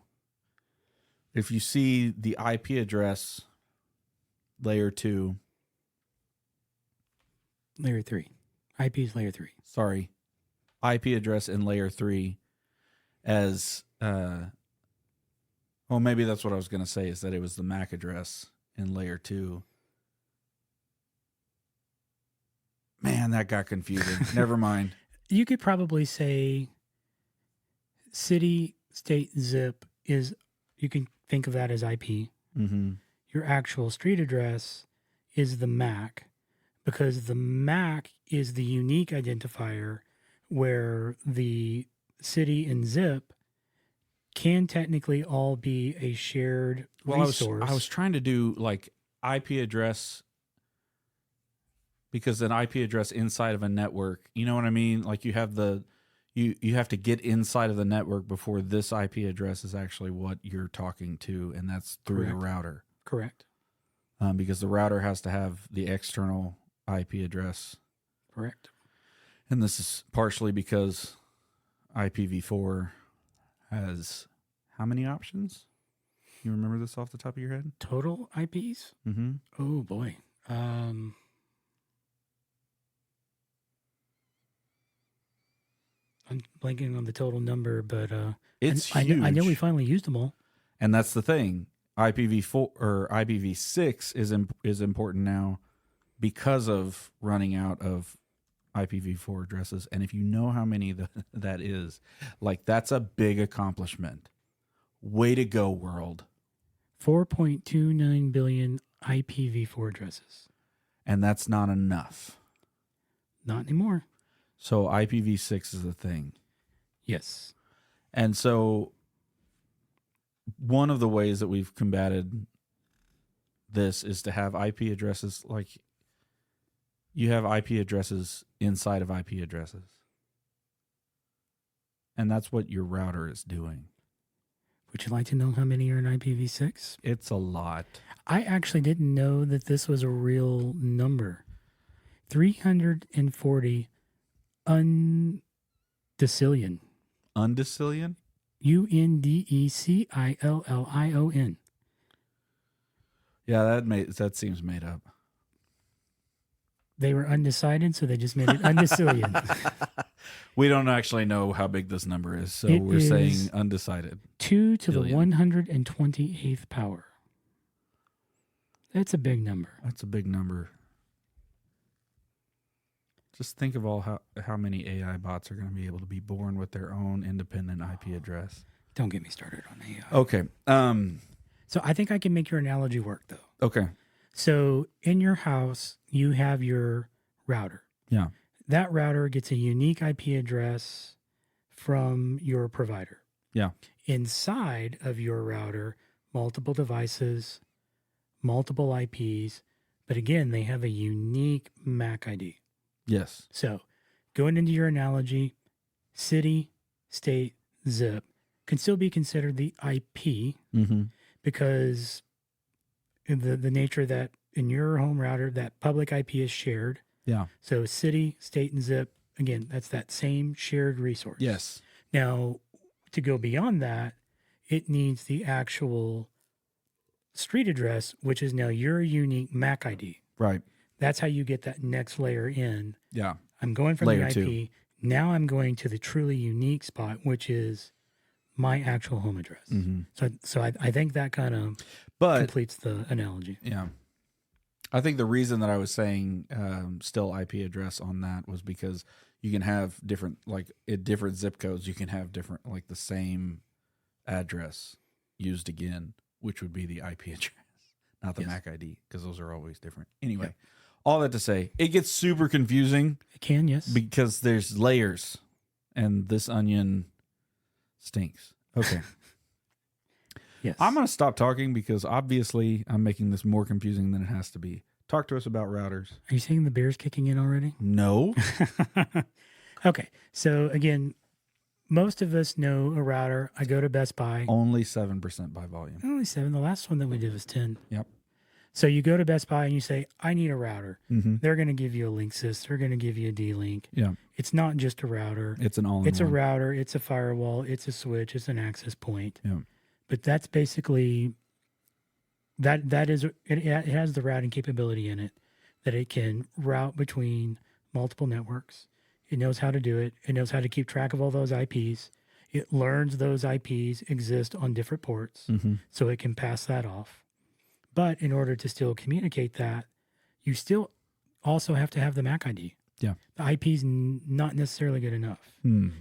if you see the IP address layer 2. Layer 3. IP is layer 3. Sorry. IP address in layer 3 as, well, maybe that's what I was going to say, is that it was the MAC address in layer 2. Man, that got confusing. Never mind. You could probably say city, state, zip is, you can think of that as IP. Mm-hmm. Your actual street address is the MAC, because the MAC is the unique identifier where the city and zip can technically all be a shared resource. I was trying to do like IP address, because an IP address inside of a network, you know what I mean? Like you have you have to get inside of the network before this IP address is actually what you're talking to, and that's through the router. Correct. Because the router has to have the external IP address. Correct. And this is partially because IPv4 has how many options? You remember this off the top of your head? Total IPs? Mm-hmm. Oh, boy. I'm blanking on the total number, but it's huge. I know we finally used them all. And that's the thing. IPv4 or IPv6 is important now because of running out of IPv4 addresses. And if you know how many that is, like, that's a big accomplishment. Way to go, world. 4.29 billion IPv4 addresses. And that's not enough. Not anymore. So IPv6 is the thing. Yes. And so one of the ways that we've combated this is to have IP addresses, like you have IP addresses inside of IP addresses. And that's what your router is doing. Would you like to know how many are in IPv6? It's a lot. I actually didn't know that this was a real number. 340 undecillion. Undecillion? UNDECILLION. Yeah, that seems made up. They were undecided, so they just made it undecillion. We don't actually know how big this number is, so It we're is saying undecided. 2 to Billion. the 128th power. That's a big number. That's a big number. Just think of how many AI bots are going to be able to be born with their own independent IP address. Don't get me started on AI. Okay. So I think I can make your analogy work, though. Okay. So in your house, you have your router. Yeah. That router gets a unique IP address from your provider. Yeah. Inside of your router, multiple devices, multiple IPs, but again, they have a unique MAC ID. Yes. So going into your analogy, city, state, zip can still be considered the IP because the nature that in your home router, that public IP is shared. Yeah. So city, state, and zip, again, that's that same shared resource. Yes. Now, to go beyond that, it needs the actual street address, which is now your unique MAC ID. Right. That's how you get that next layer in. Yeah. I'm going from Layer the IP. 2. Now I'm going to the truly unique spot, which is my actual home address. So I think that kind of completes the analogy. Yeah. I think the reason that I was saying still IP address on that was because you can have different, like at different zip codes, you can have different, like the same address used again, which would be the IP address, not the MAC ID, because those are always different. Anyway, all that to say, it gets super confusing. It can, yes. Because there's layers and this onion stinks. Okay. Yes. I'm going to stop talking because obviously I'm making this more confusing than it has to be. Talk to us about routers. Are you saying the beer's kicking in already? No. Okay. So again, most of us know a router. I go to Best Buy. Only 7% by volume. Only 7. The last one that we did was 10. Yep. So you go to Best Buy and you say, I need a router. Mm-hmm. They're going to give you a Linksys. They're going to give you a D-Link. Yeah. It's not just a router. It's an all-in-one. It's a router. It's a firewall. It's a switch. It's an access point. Yeah. But that's basically, that is, it has the routing capability in it that it can route between multiple networks. It knows how to do it. It knows how to keep track of all those IPs. It learns those IPs exist on different ports, so it can pass that off. But in order to still communicate that, you still also have to have the MAC ID. Yeah. The IP's not necessarily good enough.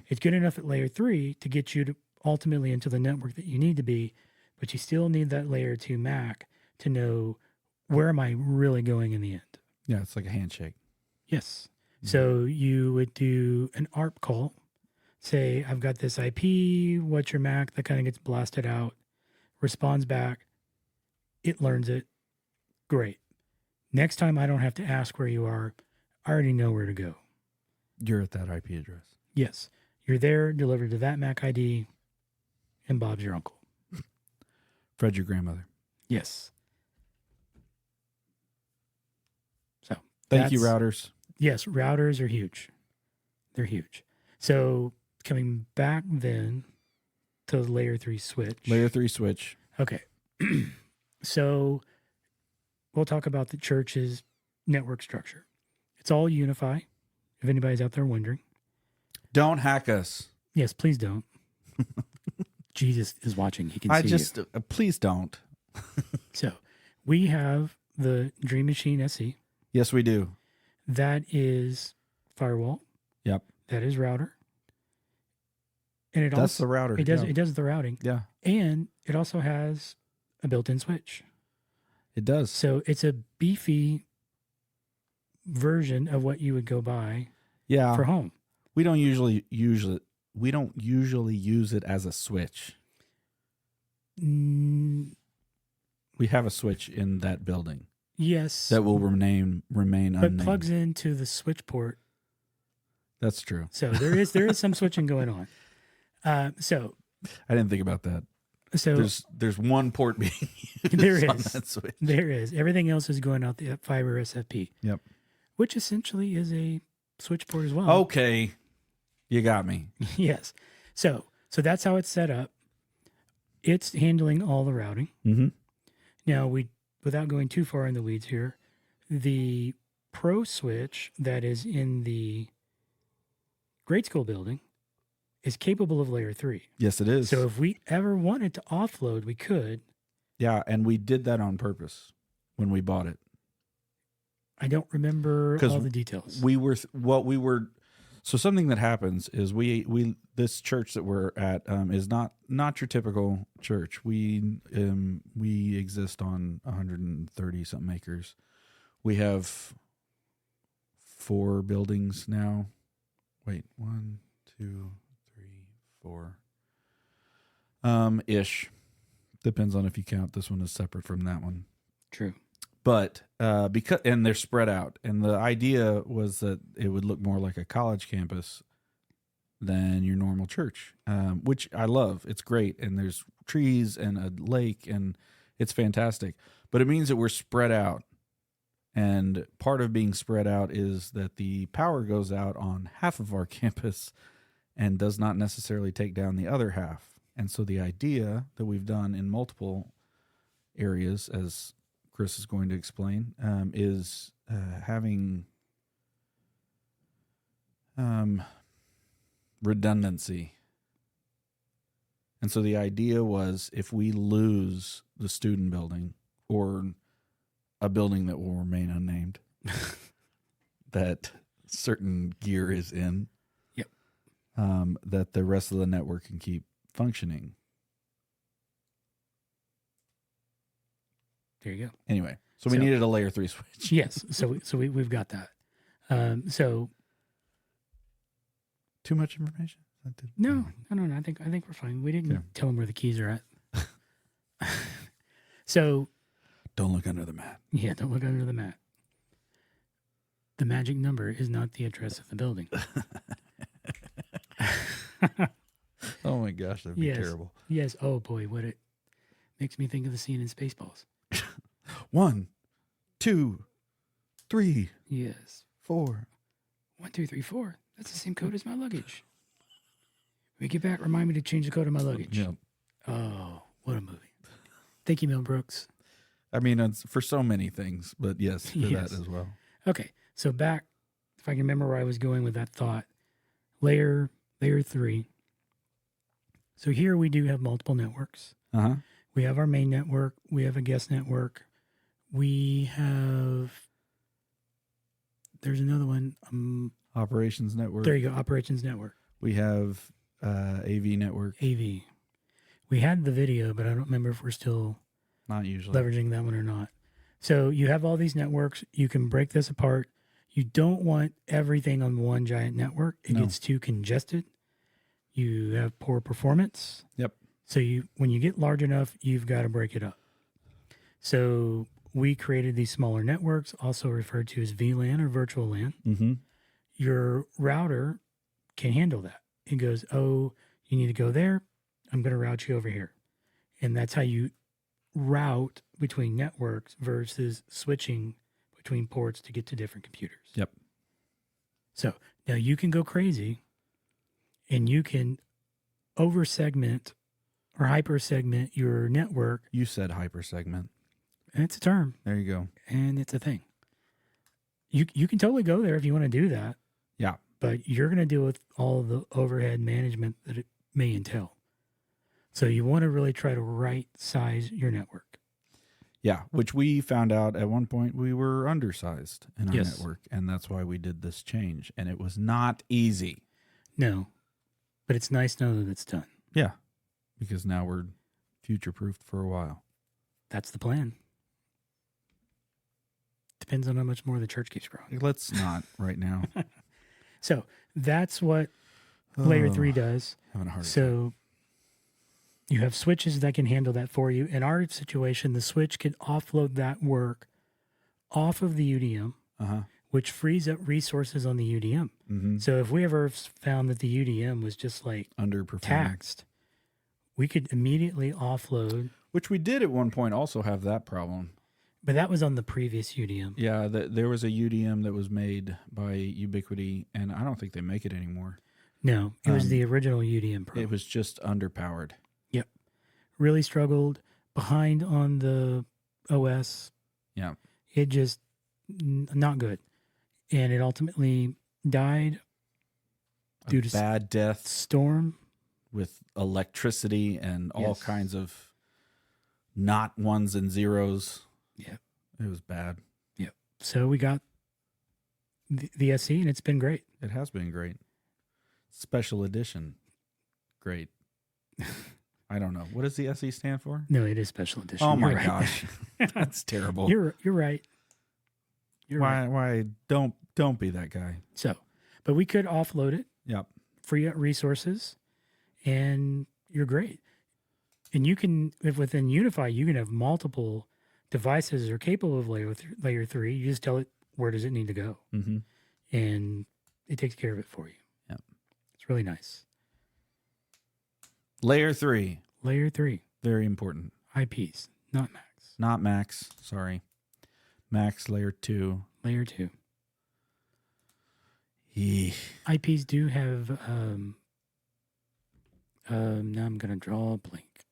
It's good enough at layer 3 to get you to ultimately into the network that you need to be, but you still need that layer 2 MAC to know where am I really going in the end. Yeah, it's like a handshake. Yes. So you would do an ARP call, say, I've got this IP, what's your MAC? That kind of gets blasted out, responds back, it learns it. Great. Next time I don't have to ask where you are. I already know where to go. You're at that IP address. Yes. You're there, delivered to that MAC ID, and Bob's your uncle. Fred's your grandmother. Yes. So Thank you, routers. Yes, routers are huge. They're huge. So coming back then to the layer 3 switch. Layer 3 switch. Okay. So we'll talk about the church's network structure. It's all Unify, if anybody's out there wondering. Don't hack us. Yes, please don't. Jesus is watching. He can see you. Please don't. So we have the Dream Machine SE. Yes, we do. That is firewall. Yep. That is router. And That's also, the router. It does the routing. Yeah. And it also has a built-in switch. It does. So it's a beefy version of what you would go buy for home. We don't usually use it as a switch. We have a switch in that building. Yes. That will remain unnamed. But plugs into the switch port. That's true. So there is some switching going on. So I didn't think about that. So there's one port being used there is on that switch. There is. Everything else is going out the fiber SFP. Yep. Which essentially is a switch port as well. Okay. You got me. Yes. So that's how it's set up. It's handling all the routing. Mm-hmm. Now, without going too far in the weeds here, the Pro switch that is in the grade school building is capable of layer 3. Yes, it is. So if we ever wanted to offload, we could. Yeah, and we did that on purpose when we bought it. I don't remember all the details. So something that happens is we this church that we're at is not your typical church. We exist on 130 something acres. We have 4 buildings now. Wait, 1, 2, 3, 4. Ish. Depends on if you count this one as separate from that one. True. But and they're spread out, and the idea was that it would look more like a college campus than your normal church, which I love. It's great, and there's trees and a lake, and it's fantastic. But it means that we're spread out, and part of being spread out is that the power goes out on half of our campus and does not necessarily take down the other half. And so the idea that we've done in multiple areas, as Kris is going to explain, is having redundancy. And so the idea was, if we lose the student building or a building that will remain unnamed that certain gear is in, yep, that the rest of the network can keep functioning. There you go. Anyway, so we needed a layer 3 switch. Yes, so we've got that. So too much information? No. I think we're fine. We didn't tell them where the keys are at. So don't look under the mat. Yeah, don't look under the mat. The magic number is not the address of the building. Oh my gosh, that'd be terrible. Yes. Oh boy, what it makes me think of the scene in Spaceballs. 1, 2, 3. Yes. 4. 1, 2, 3, 4. That's the same code as my luggage. When we get back, remind me to change the code of my luggage. Yep. Oh, what a movie. Thank you, Mel Brooks. I mean, it's for so many things, but yes, for that as well. Okay, so back, if I can remember where I was going with that thought, layer 3. So here we do have multiple networks. Uh-huh. We have our main network. We have a guest network. We have, there's another one. Operations network. There you go, operations network. We have AV network. AV. We had the video, but I don't remember if we're still not usually leveraging that one or not. So you have all these networks. You can break this apart. You don't want everything on one giant network. It gets too congested. You have poor performance. Yep. So when you get large enough, you've got to break it up. So we created these smaller networks, also referred to as VLAN or virtual LAN. Mm-hmm. Your router can handle that. It goes, oh, you need to go there. I'm going to route you over here. And that's how you route between networks versus switching between ports to get to different computers. Yep. So now you can go crazy and you can over segment or hyper segment your network. You said hyper segment. And it's a term. There you go. And it's a thing. You can totally go there if you want to do that. Yeah. But you're going to deal with all the overhead management that it may entail. So you want to really try to right size your network. Yeah, which we found out at one point we were undersized in our network, and that's why we did this change. And it was not easy. No, but it's nice to know that it's done. Yeah, because now we're future-proofed for a while. That's the plan. Depends on how much more the church keeps growing. Let's not right now. So that's what layer 3 does. Having a heart attack. So you have switches that can handle that for you. In our situation, the switch can offload that work off of the UDM, which frees up resources on the UDM. Mm-hmm. So if we ever found that the UDM was just like underperforming, taxed, we could immediately offload. Which we did at one point also have that problem. But that was on the previous UDM. Yeah, there was a UDM that was made by Ubiquiti, and I don't think they make it anymore. No, it was the original UDM Pro. It was just underpowered. Yep. Really struggled, behind on the OS. Yeah. It just, not good. And it ultimately died due to bad death storm. With electricity and all kinds of not ones and zeros. Yeah. It was bad. Yep. So we got the SE, and it's been great. It has been great. Special edition. Great. I don't know. What does the SE stand for? No, it is special edition. Oh my gosh. That's terrible. You're right. Why don't be that guy. So, but we could offload it. Yep. Free up resources, and you're great. And you can, if within Unify, you can have multiple devices that are capable of layer 3. You just tell it where does it need to go, and it takes care of it for you. Yep. It's really nice. Layer 3. Layer 3. Very important. IPs, not Macs. Not Macs. Sorry. Macs layer 2. Layer 2. Eesh. IPs do have, now I'm going to draw a blank.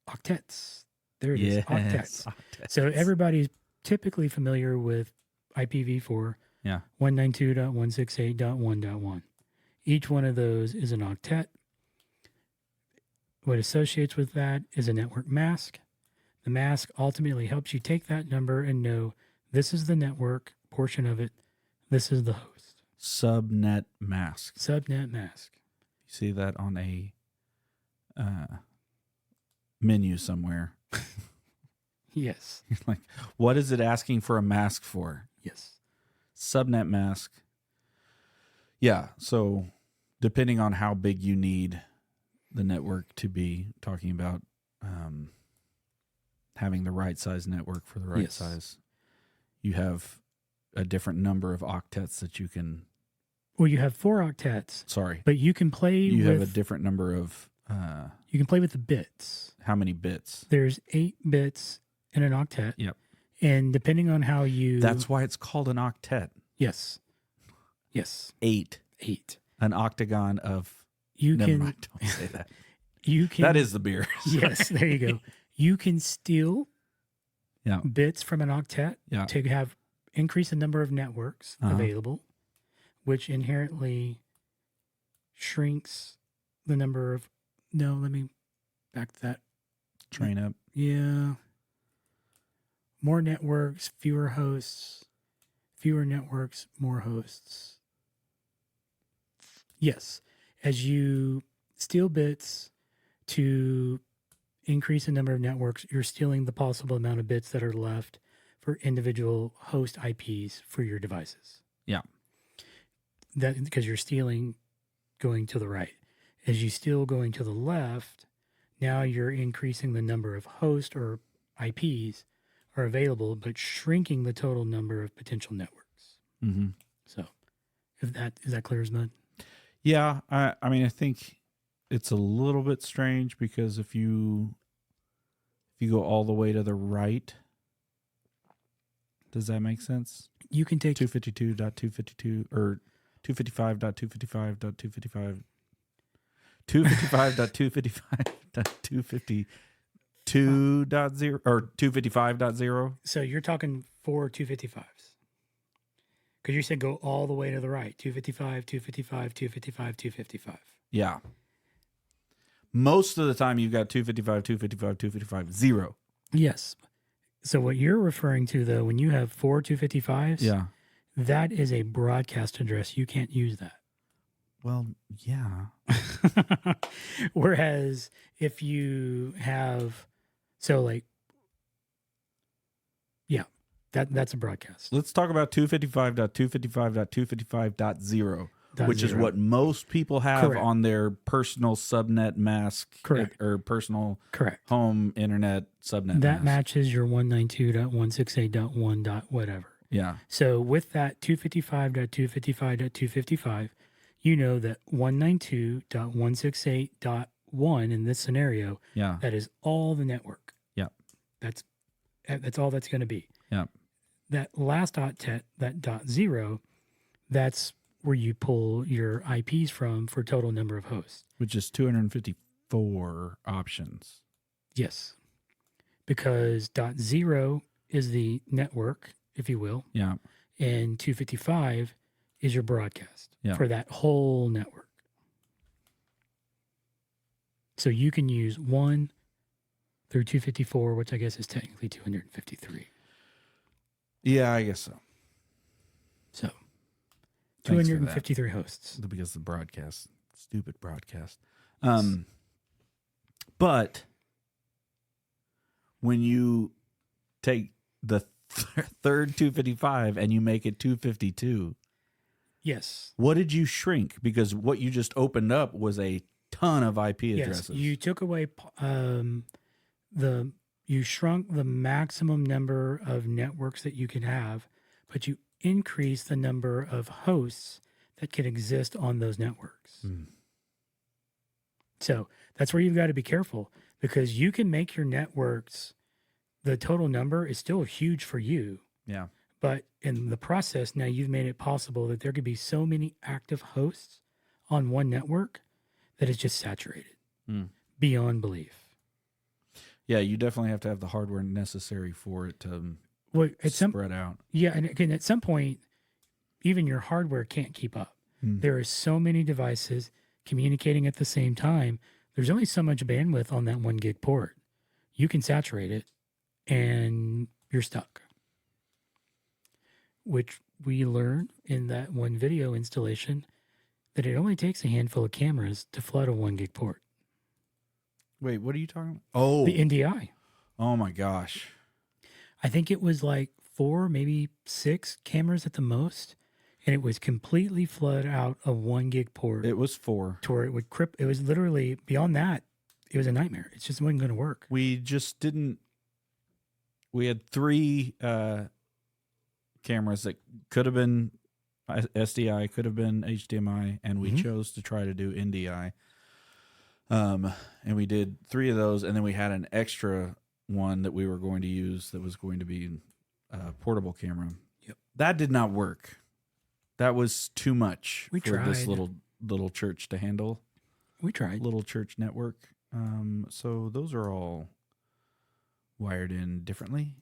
Octets. There it is. Octets. So everybody's typically familiar with IPv4. Yeah. 192.168.1.1. Each one of those is an octet. What associates with that is a network mask. The mask ultimately helps you take that number and know this is the network portion of it. This is the host. Subnet mask. Subnet mask. You see that on a menu somewhere. Yes. Like, what is it asking for a mask for? Yes. Subnet mask. Yeah. So depending on how big you need the network to be, talking about having the right size network for the right size, you have a different number of octets that you can. Well, you have 4 octets. Sorry, but you can play. You have a different number of. You can play with the bits. How many bits? There's 8 bits in an octet. Yep. And depending on how you. That's why it's called an octet. Yes. Yes. 8. An octagon of. You Never can. mind, don't say that. You can. That is the beer. Yes. There you go. You can steal. Yeah. Bits from an octet. Yeah. To have increase the number of networks available, which inherently shrinks the number of. No, let me back that. Train up. Yeah. More networks, fewer hosts. Fewer networks, more hosts. Yes. As you steal bits to increase the number of networks, you're stealing the possible amount of bits that are left for individual host IPs for your devices. Yeah. That because you're stealing going to the right. As you steal going to the left, now you're increasing the number of hosts or IPs are available, but shrinking the total number of potential networks. Mm-hmm. So, is that clear as mud? Yeah, I mean, I think it's a little bit strange because if you go all the way to the right, does that make sense? You can take 252.252 or 255.255.255. 255.255.252.0 or 255.0. So you're talking 4 255s. Because you said go all the way to the right. 255, 255, 255, 255. Yeah. Most of the time you've got 255, 255, 255, 0. Yes. So what you're referring to, though, when you have 4 255s, yeah, that is a broadcast address. You can't use that. Well, yeah. Whereas if you have, so like, yeah, that's a broadcast. Let's talk about 255.255.255.0, which is what most people have Correct. on their personal subnet mask. Correct. Or personal Correct. home internet subnet that mask. matches your 192.168.1. Whatever. Yeah. So with that 255.255.255, you know that 192.168.1 in this scenario, Yeah. that is all the network. Yeah. That's all that's going to be. Yeah. That last octet, that .0, that's where you pull your IPs from for total number of hosts. Which is 254 options. Yes. Because .0 is the network, if you will. Yeah. And 255 is your broadcast for that whole network. So you can use 1 through 254, which I guess is technically 253. Yeah, I guess so. So 253 hosts. Because the broadcast, stupid broadcast. But when you take the third 255 and you make it 252. Yes. What did you shrink? Because what you just opened up was a ton of IP addresses. Yes, you took away you shrunk the maximum number of networks that you can have, but you increased the number of hosts that can exist on those networks. So that's where you've got to be careful, because you can make your networks, the total number is still huge for you. Yeah. But in the process, now you've made it possible that there could be so many active hosts on one network that it's just saturated beyond belief. Yeah, you definitely have to have the hardware necessary for it to spread out. Yeah, and again, at some point, even your hardware can't keep up. There are so many devices communicating at the same time. There's only so much bandwidth on that 1 gig port. You can saturate it, and you're stuck. Which we learned in that one video installation, that it only takes a handful of cameras to flood a 1 gig port. Wait, what are you talking about? Oh, the NDI. Oh my gosh. I think it was like 4, maybe 6 cameras at the most, and it was completely flood out of 1 gig port. It was 4. To where it would it was literally beyond that. It was a nightmare. It just wasn't going to work. We just didn't. We had 3 cameras that could have been SDI, could have been HDMI, and we chose to try to do NDI. And we did 3 of those, and then we had an extra one that we were going to use that was going to be a portable camera. Yep. That did not work. That was too much for this little church to handle. We tried. Little church network. So those are all wired in differently.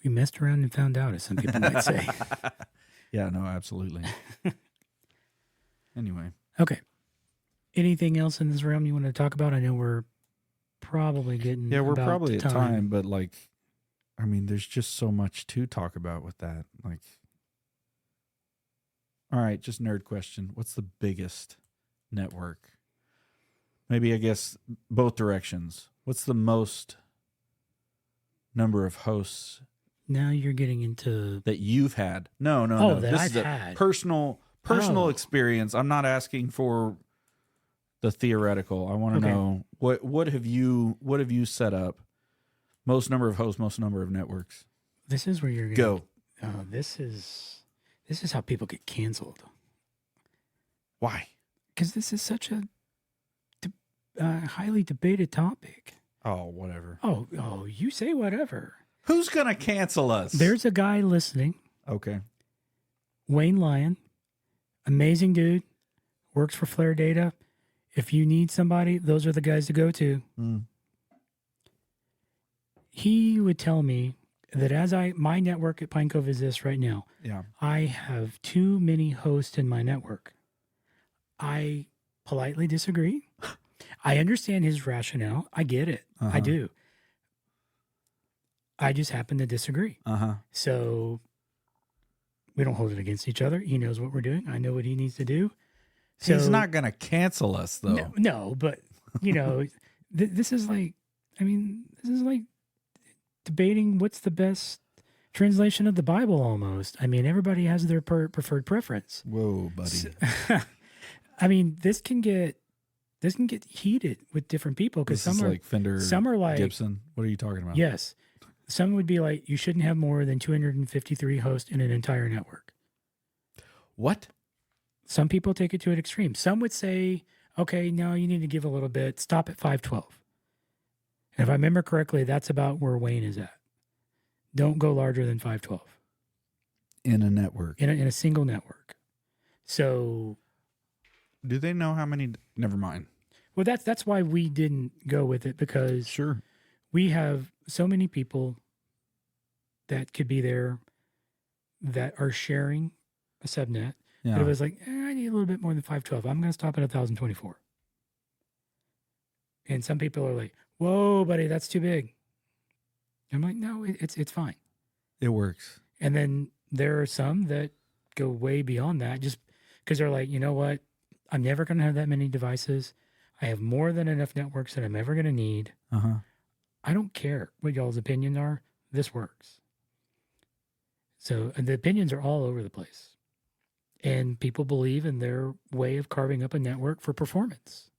We messed around and found out, as some people might say. Yeah, no, absolutely. Anyway. Okay. Anything else in this realm you want to talk about? I know we're probably getting we're about probably at time. time, but like, I mean, there's just so much to talk about with that. Like, all right, just nerd question. What's the biggest network? Maybe, I guess, both directions. What's the most number of hosts? Now you're getting into that you've had. No. That this I've is a had. personal experience. I'm not asking for the theoretical. I want to know what have you set up? Most number of hosts, most number of networks. This is where you're gonna go. This is how people get canceled. Why? Because this is such a highly debated topic. Oh, whatever. Oh, you say whatever. Who's gonna cancel us? There's a guy listening. Okay. Wayne Lyon, amazing dude, works for Flare Data. If you need somebody, those are the guys to go to. He would tell me that my network at Pine Cove is this right now. Yeah. I have too many hosts in my network. I politely disagree. I understand his rationale. I get it. I do. I just happen to disagree. So we don't hold it against each other. He knows what we're doing. I know what he needs to do. So, he's not going to cancel us, though. No, but, this is like debating what's the best translation of the Bible almost. I mean, everybody has their preferred preference. Whoa, buddy. So, I mean, this can get heated with different people because some are like Fender, some are like Gibson. What are you talking about? Yes. Some would be like, you shouldn't have more than 253 hosts in an entire network. What? Some people take it to an extreme. Some would say, okay, no, you need to give a little bit. Stop at 512. And if I remember correctly, that's about where Wayne is at. Don't go larger than 512. In a network. In a single network. So. Do they know how many? Never mind. Well, that's why we didn't go with it, because sure, we have so many people that could be there that are sharing a subnet. Yeah. But it was like, I need a little bit more than 512. I'm going to stop at 1024. And some people are like, whoa, buddy, that's too big. I'm like, no, it's fine. It works. And then there are some that go way beyond that just because they're like, you know what? I'm never going to have that many devices. I have more than enough networks that I'm ever going to need. I don't care what y'all's opinions are. This works. So the opinions are all over the place. And people believe in their way of carving up a network for performance.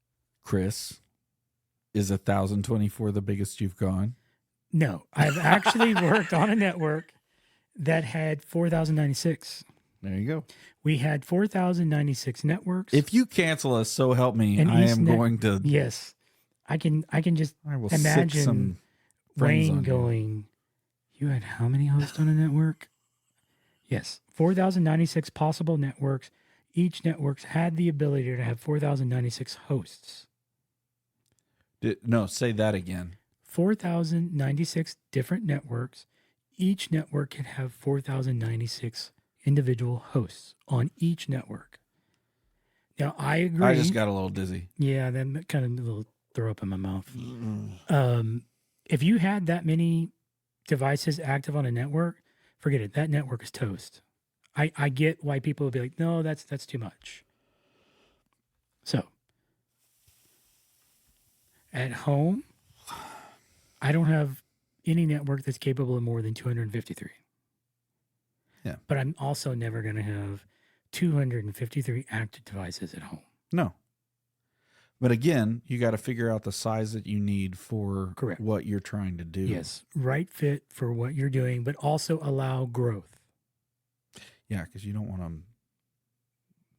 Kris, is 1024 the biggest you've gone? No, I've actually worked on a network that had 4096. There you go. We had 4096 networks. If you cancel us, so help me, I am going to. Yes, I can just imagine Wayne going, you had how many hosts on a network? Yes, 4096 possible networks. Each network had the ability to have 4096 hosts. No, say that again. 4096 different networks. Each network can have 4096 individual hosts on each network. Now, I agree. I just got a little dizzy. Yeah, that kind of a little throw up in my mouth. If you had that many devices active on a network, forget it. That network is toast. I get why people would be like, no, that's too much. So, at home, I don't have any network that's capable of more than 253. Yeah. But I'm also never going to have 253 active devices at home. No. But again, you got to figure out the size that you need for what you're trying to do. Yes. Right fit for what you're doing, but also allow growth. Yeah, because you don't want to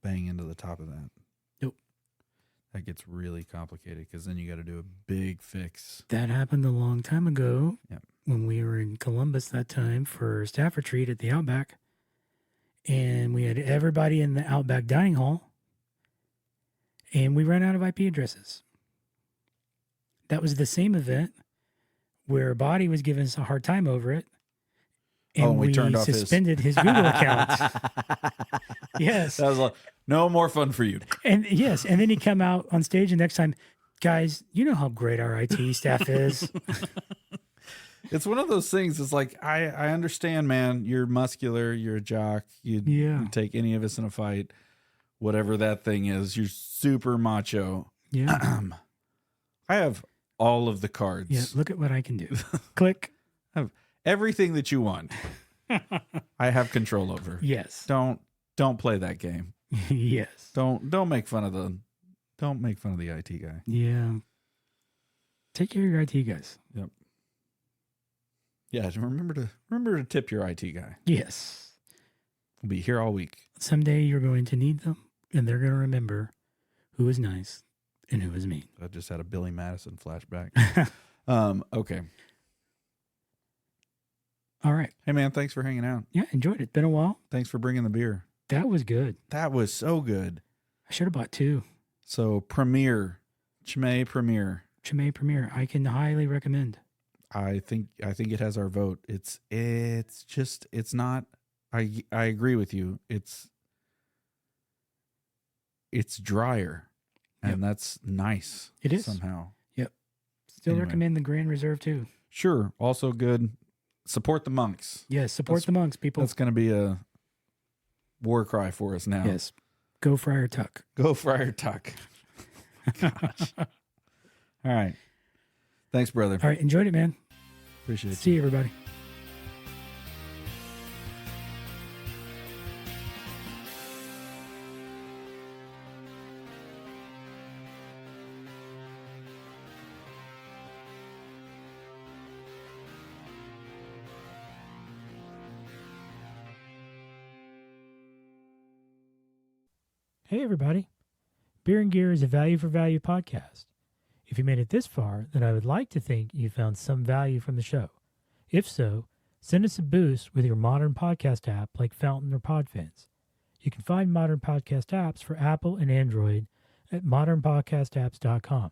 bang into the top of that. Nope. That gets really complicated because then you got to do a big fix. That happened a long time ago. Yep. When we were in Columbus that time for staff retreat at the Outback. And we had everybody in the Outback dining hall. And we ran out of IP addresses. That was the same event where Body was giving us a hard time over it. And we turned off suspended his Google account. Yes. That was like, no more fun for you. And yes. And then he come out on stage and next time, guys, you know how great our IT staff is. It's one of those things. It's like, I understand, man. You're muscular. You're a jock. You take any of us in a fight, whatever that thing is. You're super macho. Yeah. I have all of the cards. Yeah. Look at what I can do. Click. I have everything that you want. I have control over. Yes. Don't play that game. Yes. Don't make fun of the IT guy. Yeah. Take care of your IT guys. Yep. Yeah, remember to tip your IT guy. Yes. We'll be here all week. Someday you're going to need them, and they're going to remember who was nice and who was mean. I just had a Billy Madison flashback. Okay. All right. Hey, man, thanks for hanging out. Yeah, enjoyed it. It's been a while. Thanks for bringing the beer. That was good. That was so good. I should have bought 2. So, Premiere, Chimay Premiere. Chimay Premiere. I can highly recommend. I think it has our vote. It's not. I agree with you. It's drier, and that's nice. It is somehow. Yep. Still Anyway. recommend the Grand Reserve too. Sure. Also good. Support the monks. Yes, support the monks, people. That's going to be a war cry for us now. Yes. Go Friar Tuck. Go Friar Tuck. Gosh. All right. Thanks, brother. All right. Enjoyed it, man. Appreciate it. See you, everybody. Hey, everybody. Beer and Gear is a value for value podcast. If you made it this far, then I would like to think you found some value from the show. If so, send us a boost with your modern podcast app like Fountain or Podfans. You can find modern podcast apps for Apple and Android at modernpodcastapps.com.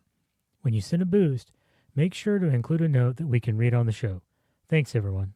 When you send a boost, make sure to include a note that we can read on the show. Thanks, everyone.